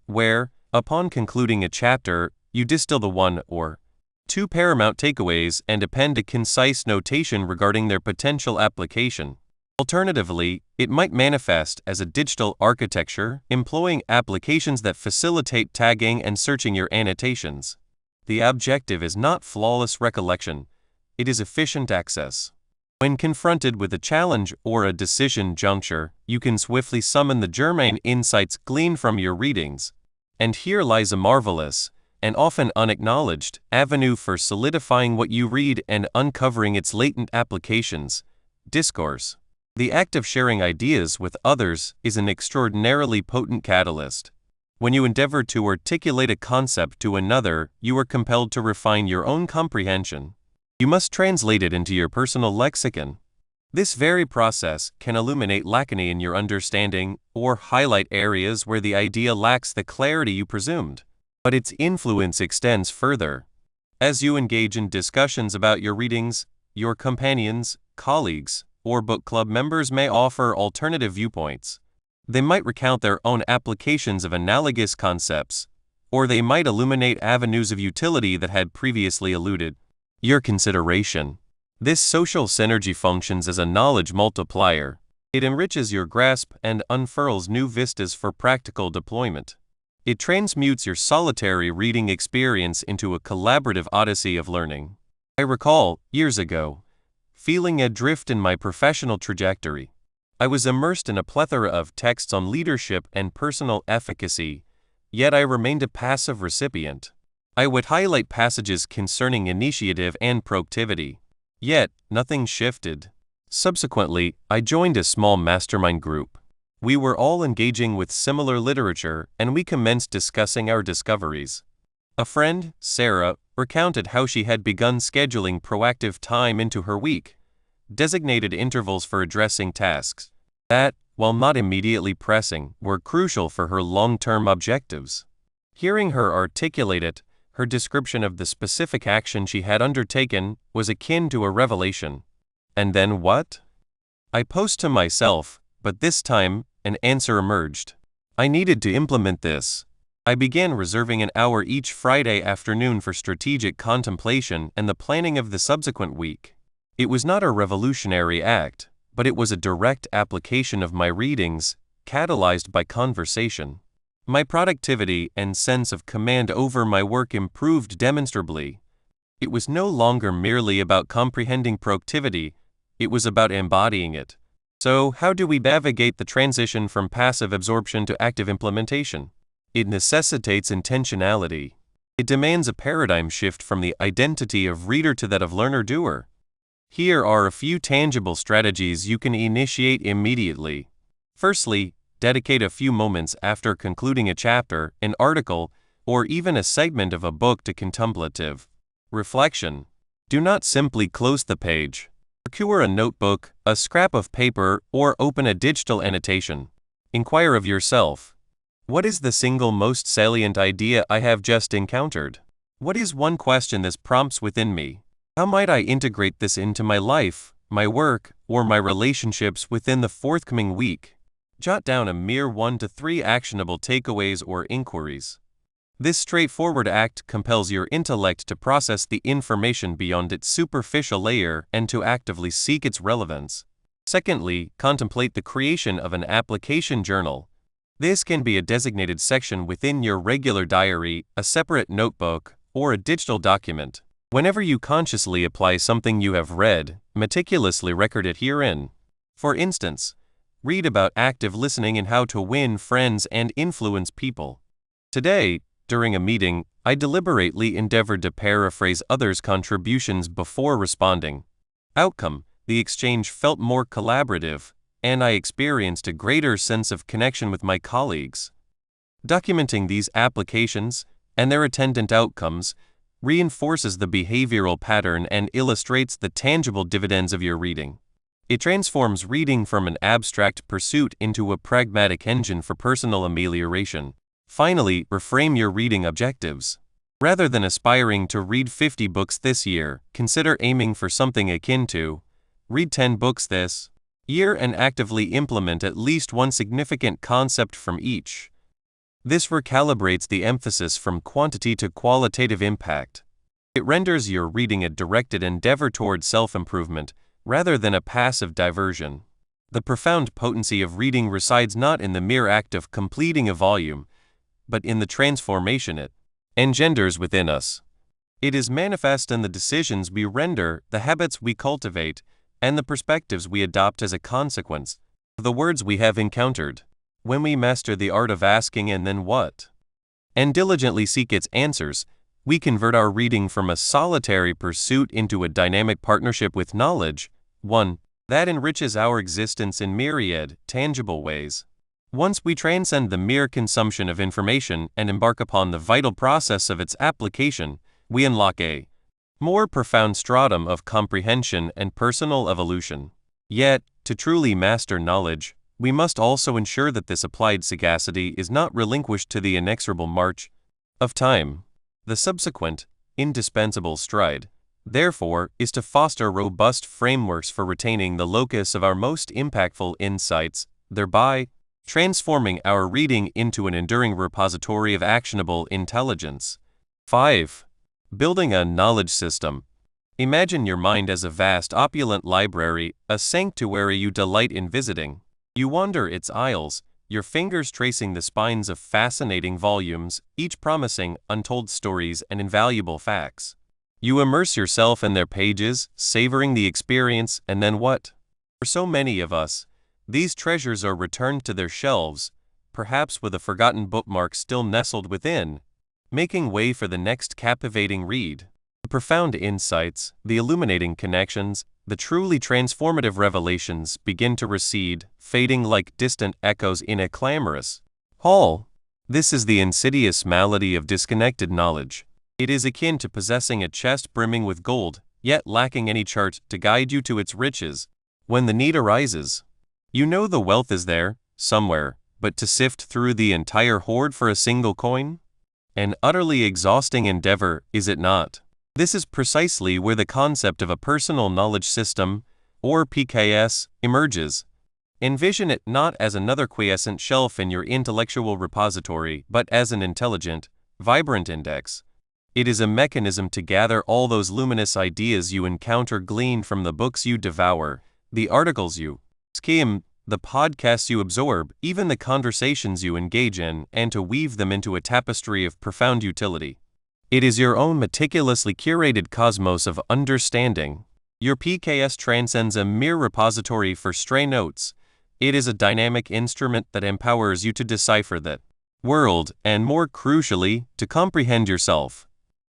where, upon concluding a chapter, you distill the one or two paramount takeaways and append a concise notation regarding their potential application. Alternatively, it might manifest as a digital architecture employing applications that facilitate tagging and searching your annotations. The objective is not flawless recollection, it is efficient access. When confronted with a challenge or a decision juncture, you can swiftly summon the germane insights gleaned from your readings. And here lies a marvelous, and often unacknowledged, avenue for solidifying what you read and uncovering its latent applications. Discourse. The act of sharing ideas with others is an extraordinarily potent catalyst. When you endeavor to articulate a concept to another, you are compelled to refine your own comprehension. You must translate it into your personal lexicon. This very process can illuminate lacunae in your understanding or highlight areas where the idea lacks the clarity you presumed. But its influence extends further. As you engage in discussions about your readings, your companions, colleagues, or book club members may offer alternative viewpoints. They might recount their own applications of analogous concepts, or they might illuminate avenues of utility that had previously eluded your consideration. This social synergy functions as a knowledge multiplier. It enriches your grasp and unfurls new vistas for practical deployment. It transmutes your solitary reading experience into a collaborative odyssey of learning. I recall, years ago, feeling adrift in my professional trajectory. I was immersed in a plethora of texts on leadership and personal efficacy, yet I remained a passive recipient. I would highlight passages concerning initiative and proactivity, yet nothing shifted. Subsequently, I joined a small mastermind group. We were all engaging with similar literature, and we commenced discussing our discoveries. A friend, Sarah, recounted how she had begun scheduling proactive time into her week, designated intervals for addressing tasks that, while not immediately pressing, were crucial for her long-term objectives. Hearing her articulate it, her description of the specific action she had undertaken was akin to a revelation. And then what? I posed to myself, but this time, an answer emerged. I needed to implement this. I began reserving an hour each Friday afternoon for strategic contemplation and the planning of the subsequent week. It was not a revolutionary act, but it was a direct application of my readings, catalyzed by conversation. My productivity and sense of command over my work improved demonstrably. It was no longer merely about comprehending proactivity, it was about embodying it. So, how do we navigate the transition from passive absorption to active implementation? It necessitates intentionality. It demands a paradigm shift from the identity of reader to that of learner-doer. Here are a few tangible strategies you can initiate immediately. Firstly, dedicate a few moments after concluding a chapter, an article, or even a segment of a book to contemplative reflection. Do not simply close the page. Procure a notebook, a scrap of paper, or open a digital annotation. Inquire of yourself, what is the single most salient idea I have just encountered? What is one question this prompts within me? How might I integrate this into my life, my work, or my relationships within the forthcoming week? Jot down a mere 1 to 3 actionable takeaways or inquiries. This straightforward act compels your intellect to process the information beyond its superficial layer and to actively seek its relevance. Secondly, contemplate the creation of an application journal. This can be a designated section within your regular diary, a separate notebook, or a digital document. Whenever you consciously apply something you have read, meticulously record it herein. For instance, read about active listening and how to win friends and influence people. Today, during a meeting, I deliberately endeavored to paraphrase others' contributions before responding. Outcome: the exchange felt more collaborative, and I experienced a greater sense of connection with my colleagues. Documenting these applications and their attendant outcomes reinforces the behavioral pattern and illustrates the tangible dividends of your reading. It transforms reading from an abstract pursuit into a pragmatic engine for personal amelioration. Finally, reframe your reading objectives. Rather than aspiring to read 50 books this year, consider aiming for something akin to read 10 books this year and actively implement at least one significant concept from each. This recalibrates the emphasis from quantity to qualitative impact. It renders your reading a directed endeavor toward self-improvement rather than a passive diversion. The profound potency of reading resides not in the mere act of completing a volume, but in the transformation it engenders within us. It is manifest in the decisions we render, the habits we cultivate, and the perspectives we adopt as a consequence of the words we have encountered. When we master the art of asking "and then what?" and diligently seek its answers, we convert our reading from a solitary pursuit into a dynamic partnership with knowledge, one that enriches our existence in myriad, tangible ways. Once we transcend the mere consumption of information and embark upon the vital process of its application, we unlock a more profound stratum of comprehension and personal evolution. Yet, to truly master knowledge, we must also ensure that this applied sagacity is not relinquished to the inexorable march of time. The subsequent, indispensable stride, therefore, is to foster robust frameworks for retaining the locus of our most impactful insights, thereby transforming our reading into an enduring repository of actionable intelligence. 5. Building a knowledge system. Imagine your mind as a vast, opulent library, a sanctuary you delight in visiting. You wander its aisles, your fingers tracing the spines of fascinating volumes, each promising untold stories and invaluable facts. You immerse yourself in their pages, savoring the experience, and then what? For so many of us, these treasures are returned to their shelves, perhaps with a forgotten bookmark still nestled within, making way for the next captivating read. The profound insights, the illuminating connections, the truly transformative revelations begin to recede, fading like distant echoes in a clamorous hall. This is the insidious malady of disconnected knowledge. It is akin to possessing a chest brimming with gold, yet lacking any chart to guide you to its riches. When the need arises, you know the wealth is there, somewhere, but to sift through the entire hoard for a single coin? An utterly exhausting endeavor, is it not? This is precisely where the concept of a personal knowledge system, or PKS, emerges. Envision it not as another quiescent shelf in your intellectual repository, but as an intelligent, vibrant index. It is a mechanism to gather all those luminous ideas you encounter gleaned from the books you devour, the articles you skim, the podcasts you absorb, even the conversations you engage in, and to weave them into a tapestry of profound utility. It is your own meticulously curated cosmos of understanding. Your PKS transcends a mere repository for stray notes. It is a dynamic instrument that empowers you to decipher that world and, more crucially, to comprehend yourself.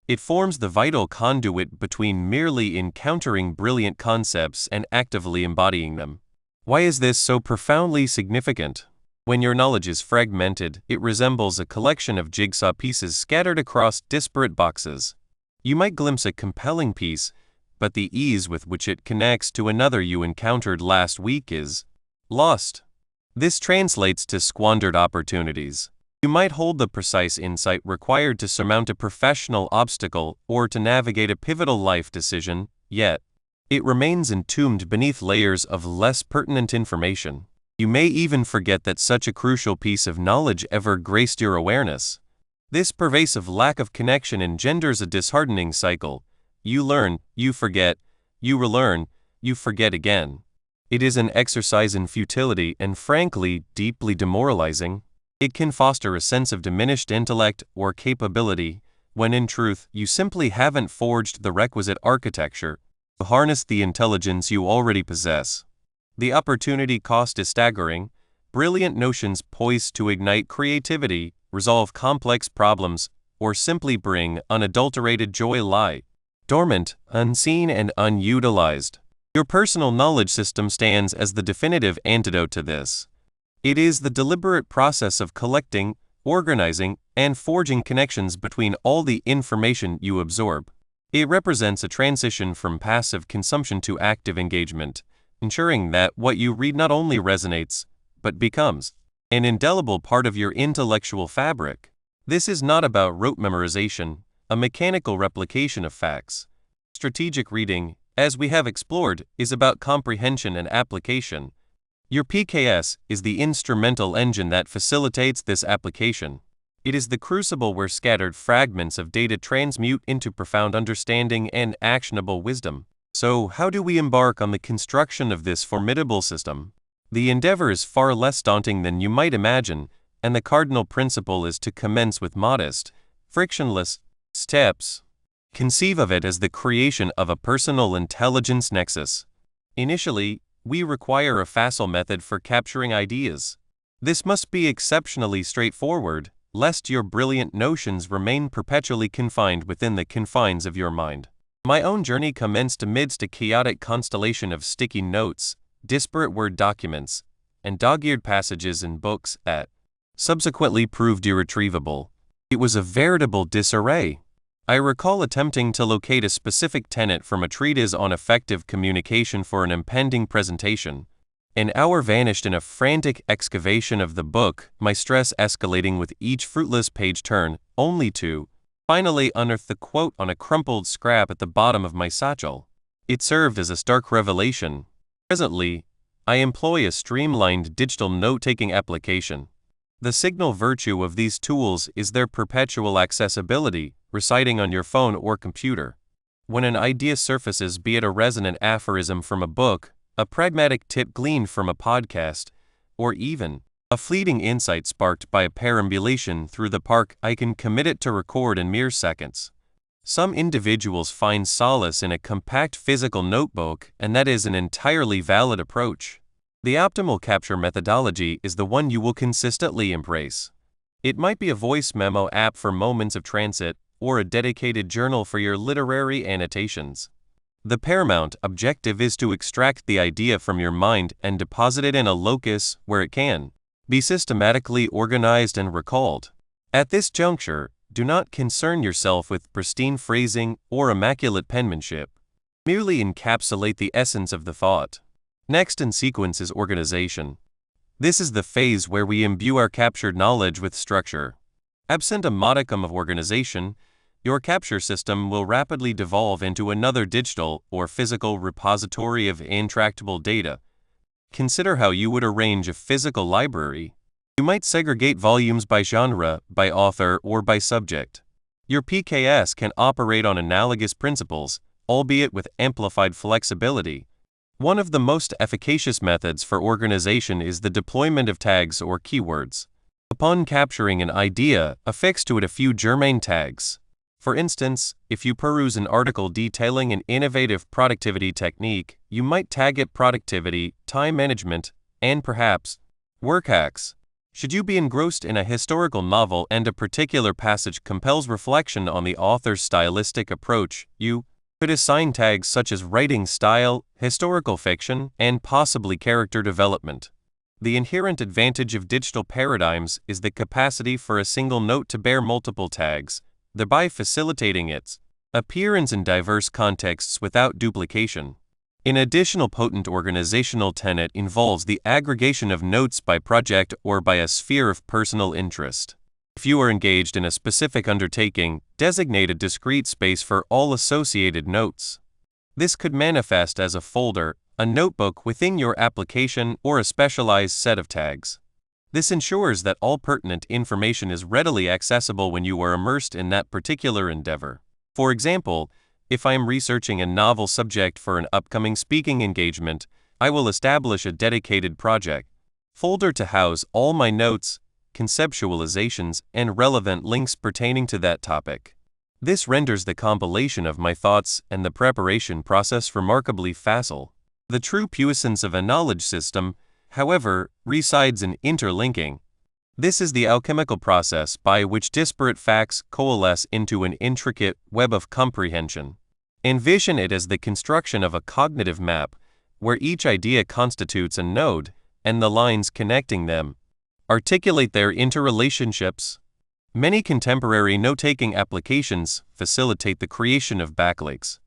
It forms the vital conduit between merely encountering brilliant concepts and actively embodying them. Why is this so profoundly significant? When your knowledge is fragmented, it resembles a collection of jigsaw pieces scattered across disparate boxes. You might glimpse a compelling piece, but the ease with which it connects to another you encountered last week is lost. This translates to squandered opportunities. You might hold the precise insight required to surmount a professional obstacle or to navigate a pivotal life decision, yet it remains entombed beneath layers of less pertinent information. You may even forget that such a crucial piece of knowledge ever graced your awareness. This pervasive lack of connection engenders a disheartening cycle. You learn, you forget, you relearn, you forget again. It is an exercise in futility and, frankly, deeply demoralizing. It can foster a sense of diminished intellect or capability, when in truth you simply haven't forged the requisite architecture to harness the intelligence you already possess. The opportunity cost is staggering. Brilliant notions poised to ignite creativity, resolve complex problems, or simply bring unadulterated joy lie dormant, unseen, and unutilized. Your personal knowledge system stands as the definitive antidote to this. It is the deliberate process of collecting, organizing, and forging connections between all the information you absorb. It represents a transition from passive consumption to active engagement, ensuring that what you read not only resonates, but becomes an indelible part of your intellectual fabric. This is not about rote memorization, a mechanical replication of facts. Strategic reading, as we have explored, is about comprehension and application. Your PKS is the instrumental engine that facilitates this application. It is the crucible where scattered fragments of data transmute into profound understanding and actionable wisdom. So, how do we embark on the construction of this formidable system? The endeavor is far less daunting than you might imagine, and the cardinal principle is to commence with modest, frictionless steps. Conceive of it as the creation of a personal intelligence nexus. Initially, we require a facile method for capturing ideas. This must be exceptionally straightforward, lest your brilliant notions remain perpetually confined within the confines of your mind. My own journey commenced amidst a chaotic constellation of sticky notes, disparate Word documents, and dog-eared passages in books that subsequently proved irretrievable. It was a veritable disarray. I recall attempting to locate a specific tenet from a treatise on effective communication for an impending presentation. An hour vanished in a frantic excavation of the book, my stress escalating with each fruitless page turn, only to finally unearth the quote on a crumpled scrap at the bottom of my satchel. It served as a stark revelation. Presently, I employ a streamlined digital note-taking application. The signal virtue of these tools is their perpetual accessibility, residing on your phone or computer. When an idea surfaces, be it a resonant aphorism from a book, a pragmatic tip gleaned from a podcast, or even a fleeting insight sparked by a perambulation through the park, I can commit it to record in mere seconds. Some individuals find solace in a compact physical notebook, and that is an entirely valid approach. The optimal capture methodology is the one you will consistently embrace. It might be a voice memo app for moments of transit, or a dedicated journal for your literary annotations. The paramount objective is to extract the idea from your mind and deposit it in a locus where it can be systematically organized and recalled. At this juncture, do not concern yourself with pristine phrasing or immaculate penmanship. Merely encapsulate the essence of the thought. Next in sequence is organization. This is the phase where we imbue our captured knowledge with structure. Absent a modicum of organization, your capture system will rapidly devolve into another digital or physical repository of intractable data. Consider how you would arrange a physical library. You might segregate volumes by genre, by author, or by subject. Your PKS can operate on analogous principles, albeit with amplified flexibility. One of the most efficacious methods for organization is the deployment of tags or keywords. Upon capturing an idea, affix to it a few germane tags. For instance, if you peruse an article detailing an innovative productivity technique, you might tag it productivity, time management, and perhaps work hacks. Should you be engrossed in a historical novel and a particular passage compels reflection on the author's stylistic approach, you could assign tags such as writing style, historical fiction, and possibly character development. The inherent advantage of digital paradigms is the capacity for a single note to bear multiple tags, thereby facilitating its appearance in diverse contexts without duplication. An additional potent organizational tenet involves the aggregation of notes by project or by a sphere of personal interest. If you are engaged in a specific undertaking, designate a discrete space for all associated notes. This could manifest as a folder, a notebook within your application, or a specialized set of tags. This ensures that all pertinent information is readily accessible when you are immersed in that particular endeavor. For example, if I am researching a novel subject for an upcoming speaking engagement, I will establish a dedicated project folder to house all my notes, conceptualizations, and relevant links pertaining to that topic. This renders the compilation of my thoughts and the preparation process remarkably facile. The true puissance of a knowledge system, however, resides in interlinking. This is the alchemical process by which disparate facts coalesce into an intricate web of comprehension. Envision it as the construction of a cognitive map, where each idea constitutes a node, and the lines connecting them articulate their interrelationships. Many contemporary note-taking applications facilitate the creation of backlinks.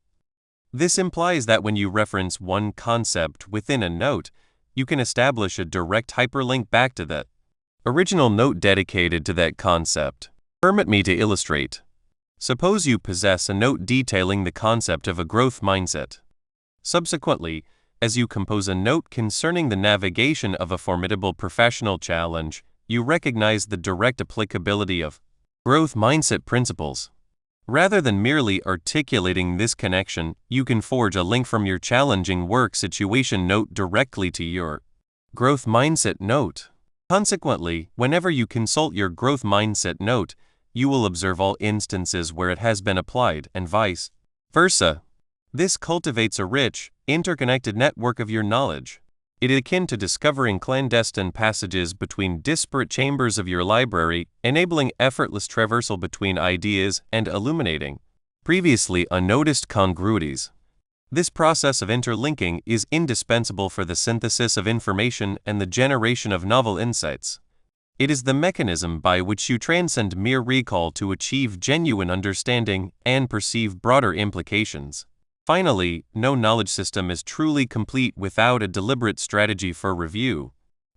This implies that when you reference one concept within a note, you can establish a direct hyperlink back to that original note dedicated to that concept. Permit me to illustrate. Suppose you possess a note detailing the concept of a growth mindset. Subsequently, as you compose a note concerning the navigation of a formidable professional challenge, you recognize the direct applicability of growth mindset principles. Rather than merely articulating this connection, you can forge a link from your challenging work situation note directly to your growth mindset note. Consequently, whenever you consult your growth mindset note, you will observe all instances where it has been applied and vice versa. This cultivates a rich, interconnected network of your knowledge. It is akin to discovering clandestine passages between disparate chambers of your library, enabling effortless traversal between ideas and illuminating previously unnoticed congruities. This process of interlinking is indispensable for the synthesis of information and the generation of novel insights. It is the mechanism by which you transcend mere recall to achieve genuine understanding and perceive broader implications. Finally, no knowledge system is truly complete without a deliberate strategy for review.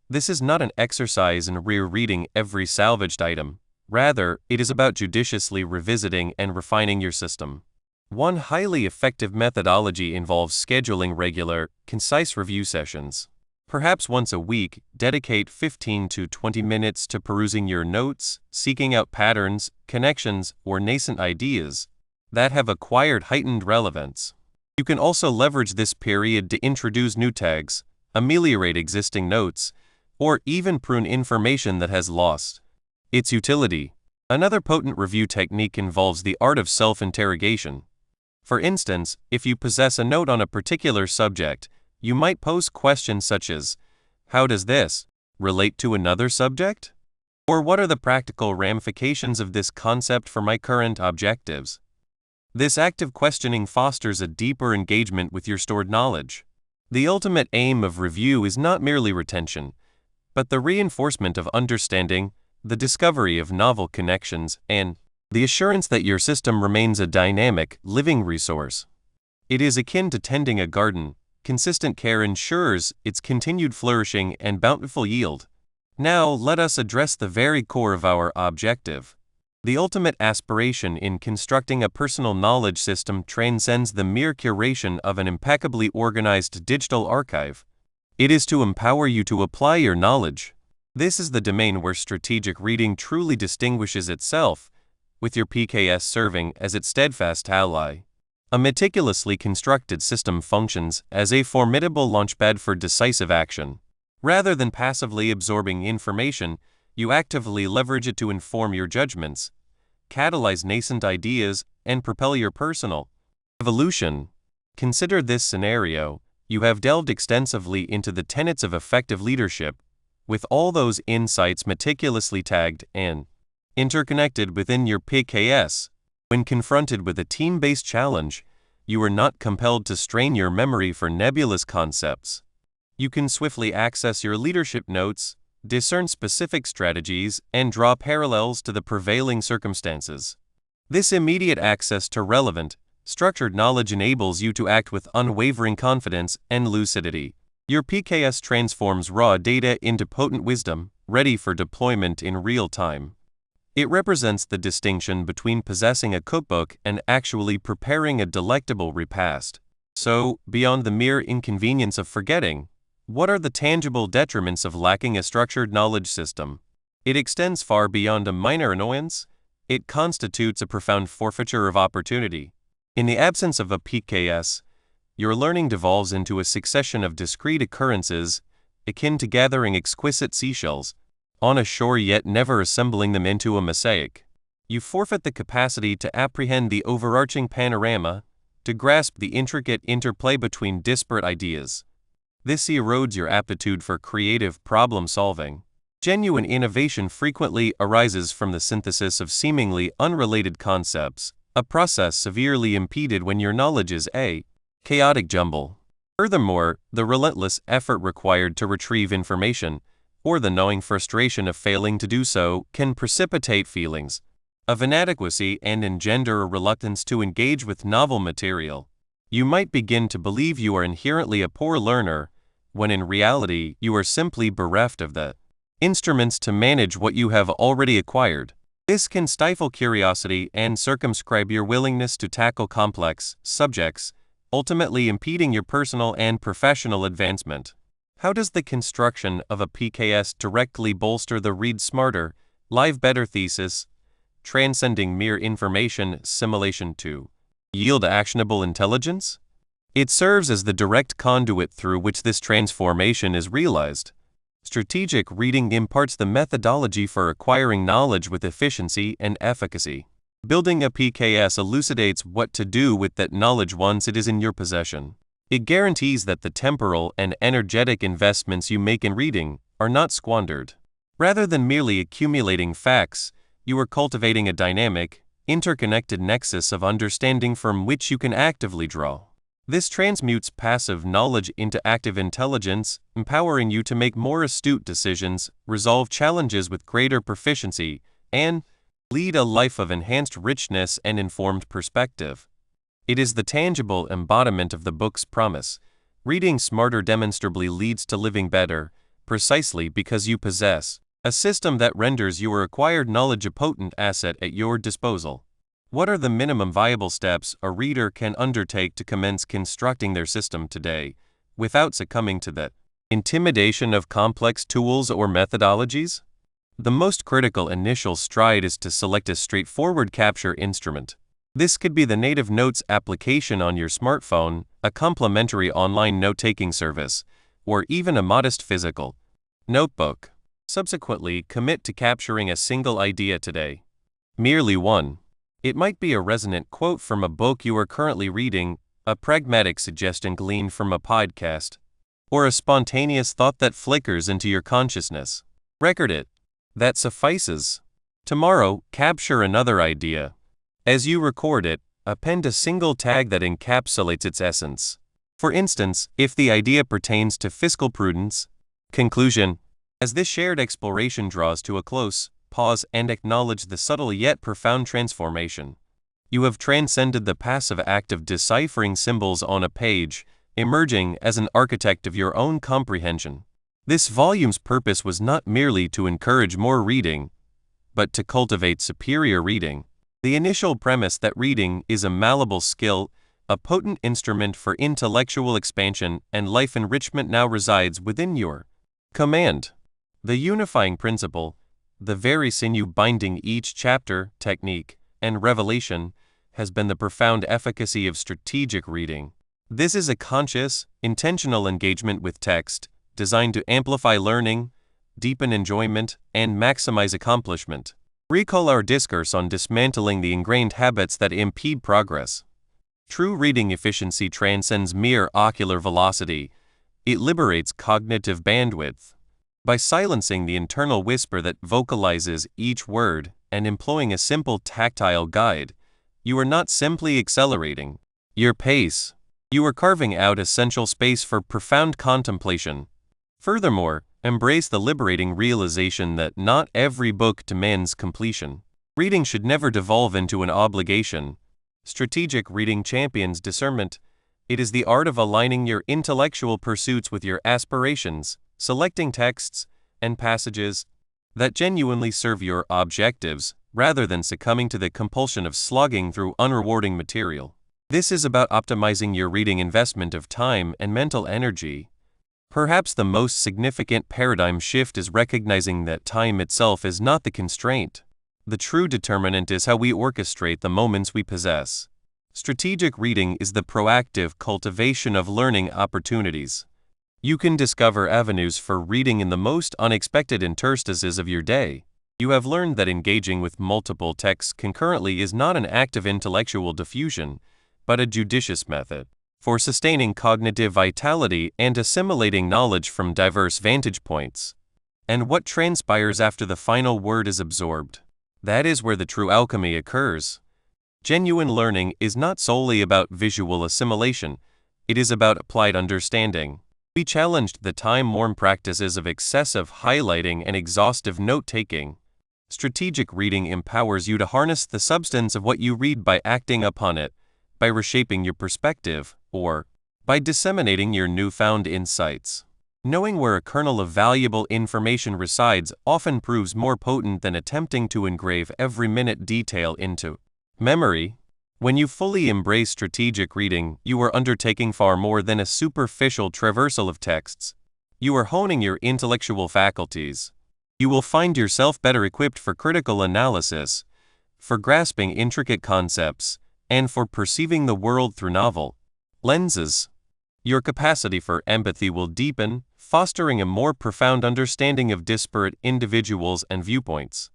This is not an exercise in rereading every salvaged item. Rather, it is about judiciously revisiting and refining your system. One highly effective methodology involves scheduling regular, concise review sessions. Perhaps once a week, dedicate 15 to 20 minutes to perusing your notes, seeking out patterns, connections, or nascent ideas that have acquired heightened relevance. You can also leverage this period to introduce new tags, ameliorate existing notes, or even prune information that has lost its utility. Another potent review technique involves the art of self-interrogation. For instance, if you possess a note on a particular subject, you might pose questions such as, "How does this relate to another subject?" Or "What are the practical ramifications of this concept for my current objectives?" This active questioning fosters a deeper engagement with your stored knowledge. The ultimate aim of review is not merely retention, but the reinforcement of understanding, the discovery of novel connections, and the assurance that your system remains a dynamic, living resource. It is akin to tending a garden. Consistent care ensures its continued flourishing and bountiful yield. Now, let us address the very core of our objective. The ultimate aspiration in constructing a personal knowledge system transcends the mere curation of an impeccably organized digital archive. It is to empower you to apply your knowledge. This is the domain where strategic reading truly distinguishes itself, with your PKS serving as its steadfast ally. A meticulously constructed system functions as a formidable launchpad for decisive action. Rather than passively absorbing information, you actively leverage it to inform your judgments, catalyze nascent ideas, and propel your personal evolution. Consider this scenario. You have delved extensively into the tenets of effective leadership, with all those insights meticulously tagged and interconnected within your PKS. When confronted with a team-based challenge, you are not compelled to strain your memory for nebulous concepts. You can swiftly access your leadership notes, discern specific strategies, and draw parallels to the prevailing circumstances. This immediate access to relevant, structured knowledge enables you to act with unwavering confidence and lucidity. Your PKS transforms raw data into potent wisdom, ready for deployment in real time. It represents the distinction between possessing a cookbook and actually preparing a delectable repast. So, beyond the mere inconvenience of forgetting, what are the tangible detriments of lacking a structured knowledge system? It extends far beyond a minor annoyance. It constitutes a profound forfeiture of opportunity. In the absence of a PKS, your learning devolves into a succession of discrete occurrences, akin to gathering exquisite seashells on a shore yet never assembling them into a mosaic. You forfeit the capacity to apprehend the overarching panorama, to grasp the intricate interplay between disparate ideas. This erodes your aptitude for creative problem solving. Genuine innovation frequently arises from the synthesis of seemingly unrelated concepts, a process severely impeded when your knowledge is a chaotic jumble. Furthermore, the relentless effort required to retrieve information, or the gnawing frustration of failing to do so, can precipitate feelings of inadequacy and engender a reluctance to engage with novel material. You might begin to believe you are inherently a poor learner, when in reality you are simply bereft of the instruments to manage what you have already acquired. This can stifle curiosity and circumscribe your willingness to tackle complex subjects, ultimately impeding your personal and professional advancement. How does the construction of a PKS directly bolster the read smarter, live better thesis, transcending mere information assimilation to yield actionable intelligence? It serves as the direct conduit through which this transformation is realized. Strategic reading imparts the methodology for acquiring knowledge with efficiency and efficacy. Building a PKS elucidates what to do with that knowledge once it is in your possession. It guarantees that the temporal and energetic investments you make in reading are not squandered. Rather than merely accumulating facts, you are cultivating a dynamic, interconnected nexus of understanding from which you can actively draw. This transmutes passive knowledge into active intelligence, empowering you to make more astute decisions, resolve challenges with greater proficiency, and lead a life of enhanced richness and informed perspective. It is the tangible embodiment of the book's promise. Reading smarter demonstrably leads to living better, precisely because you possess a system that renders your acquired knowledge a potent asset at your disposal. What are the minimum viable steps a reader can undertake to commence constructing their system today, without succumbing to the intimidation of complex tools or methodologies? The most critical initial stride is to select a straightforward capture instrument. This could be the native notes application on your smartphone, a complimentary online note-taking service, or even a modest physical notebook. Subsequently, commit to capturing a single idea today. Merely one. It might be a resonant quote from a book you are currently reading, a pragmatic suggestion gleaned from a podcast, or a spontaneous thought that flickers into your consciousness. Record it. That suffices. Tomorrow, capture another idea. As you record it, append a single tag that encapsulates its essence. For instance, if the idea pertains to fiscal prudence. Conclusion. As this shared exploration draws to a close, pause and acknowledge the subtle yet profound transformation. You have transcended the passive act of deciphering symbols on a page, emerging as an architect of your own comprehension. This volume's purpose was not merely to encourage more reading, but to cultivate superior reading. The initial premise that reading is a malleable skill, a potent instrument for intellectual expansion and life enrichment now resides within your command. The unifying principle, the very sinew binding each chapter, technique, and revelation, has been the profound efficacy of strategic reading. This is a conscious, intentional engagement with text, designed to amplify learning, deepen enjoyment, and maximize accomplishment. Recall our discourse on dismantling the ingrained habits that impede progress. True reading efficiency transcends mere ocular velocity. It liberates cognitive bandwidth. By silencing the internal whisper that vocalizes each word and employing a simple tactile guide, you are not simply accelerating your pace. You are carving out essential space for profound contemplation. Furthermore, embrace the liberating realization that not every book demands completion. Reading should never devolve into an obligation. Strategic reading champions discernment. It is the art of aligning your intellectual pursuits with your aspirations, selecting texts and passages that genuinely serve your objectives, rather than succumbing to the compulsion of slogging through unrewarding material. This is about optimizing your reading investment of time and mental energy. Perhaps the most significant paradigm shift is recognizing that time itself is not the constraint. The true determinant is how we orchestrate the moments we possess. Strategic reading is the proactive cultivation of learning opportunities. You can discover avenues for reading in the most unexpected interstices of your day. You have learned that engaging with multiple texts concurrently is not an act of intellectual diffusion, but a judicious method for sustaining cognitive vitality and assimilating knowledge from diverse vantage points. And what transpires after the final word is absorbed? That is where the true alchemy occurs. Genuine learning is not solely about visual assimilation, it is about applied understanding. We challenged the time-worn practices of excessive highlighting and exhaustive note-taking. Strategic reading empowers you to harness the substance of what you read by acting upon it, by reshaping your perspective, or by disseminating your newfound insights. Knowing where a kernel of valuable information resides often proves more potent than attempting to engrave every minute detail into memory. When you fully embrace strategic reading, you are undertaking far more than a superficial traversal of texts. You are honing your intellectual faculties. You will find yourself better equipped for critical analysis, for grasping intricate concepts, and for perceiving the world through novel lenses. Your capacity for empathy will deepen, fostering a more profound understanding of disparate individuals and viewpoints.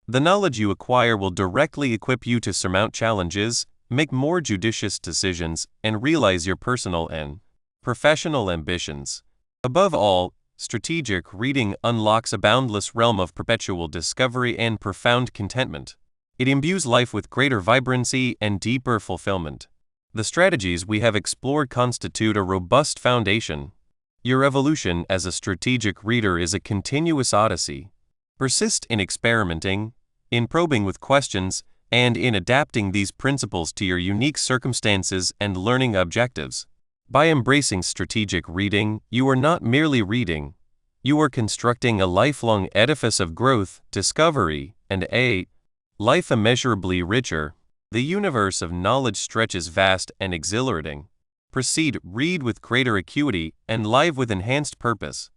The knowledge you acquire will directly equip you to surmount challenges, make more judicious decisions, and realize your personal and professional ambitions. Above all, strategic reading unlocks a boundless realm of perpetual discovery and profound contentment. It imbues life with greater vibrancy and deeper fulfillment. The strategies we have explored constitute a robust foundation. Your evolution as a strategic reader is a continuous odyssey. Persist in experimenting, in probing with questions, and in adapting these principles to your unique circumstances and learning objectives. By embracing strategic reading, you are not merely reading. You are constructing a lifelong edifice of growth, discovery, and a life immeasurably richer. The universe of knowledge stretches vast and exhilarating. Proceed, read with greater acuity, and live with enhanced purpose.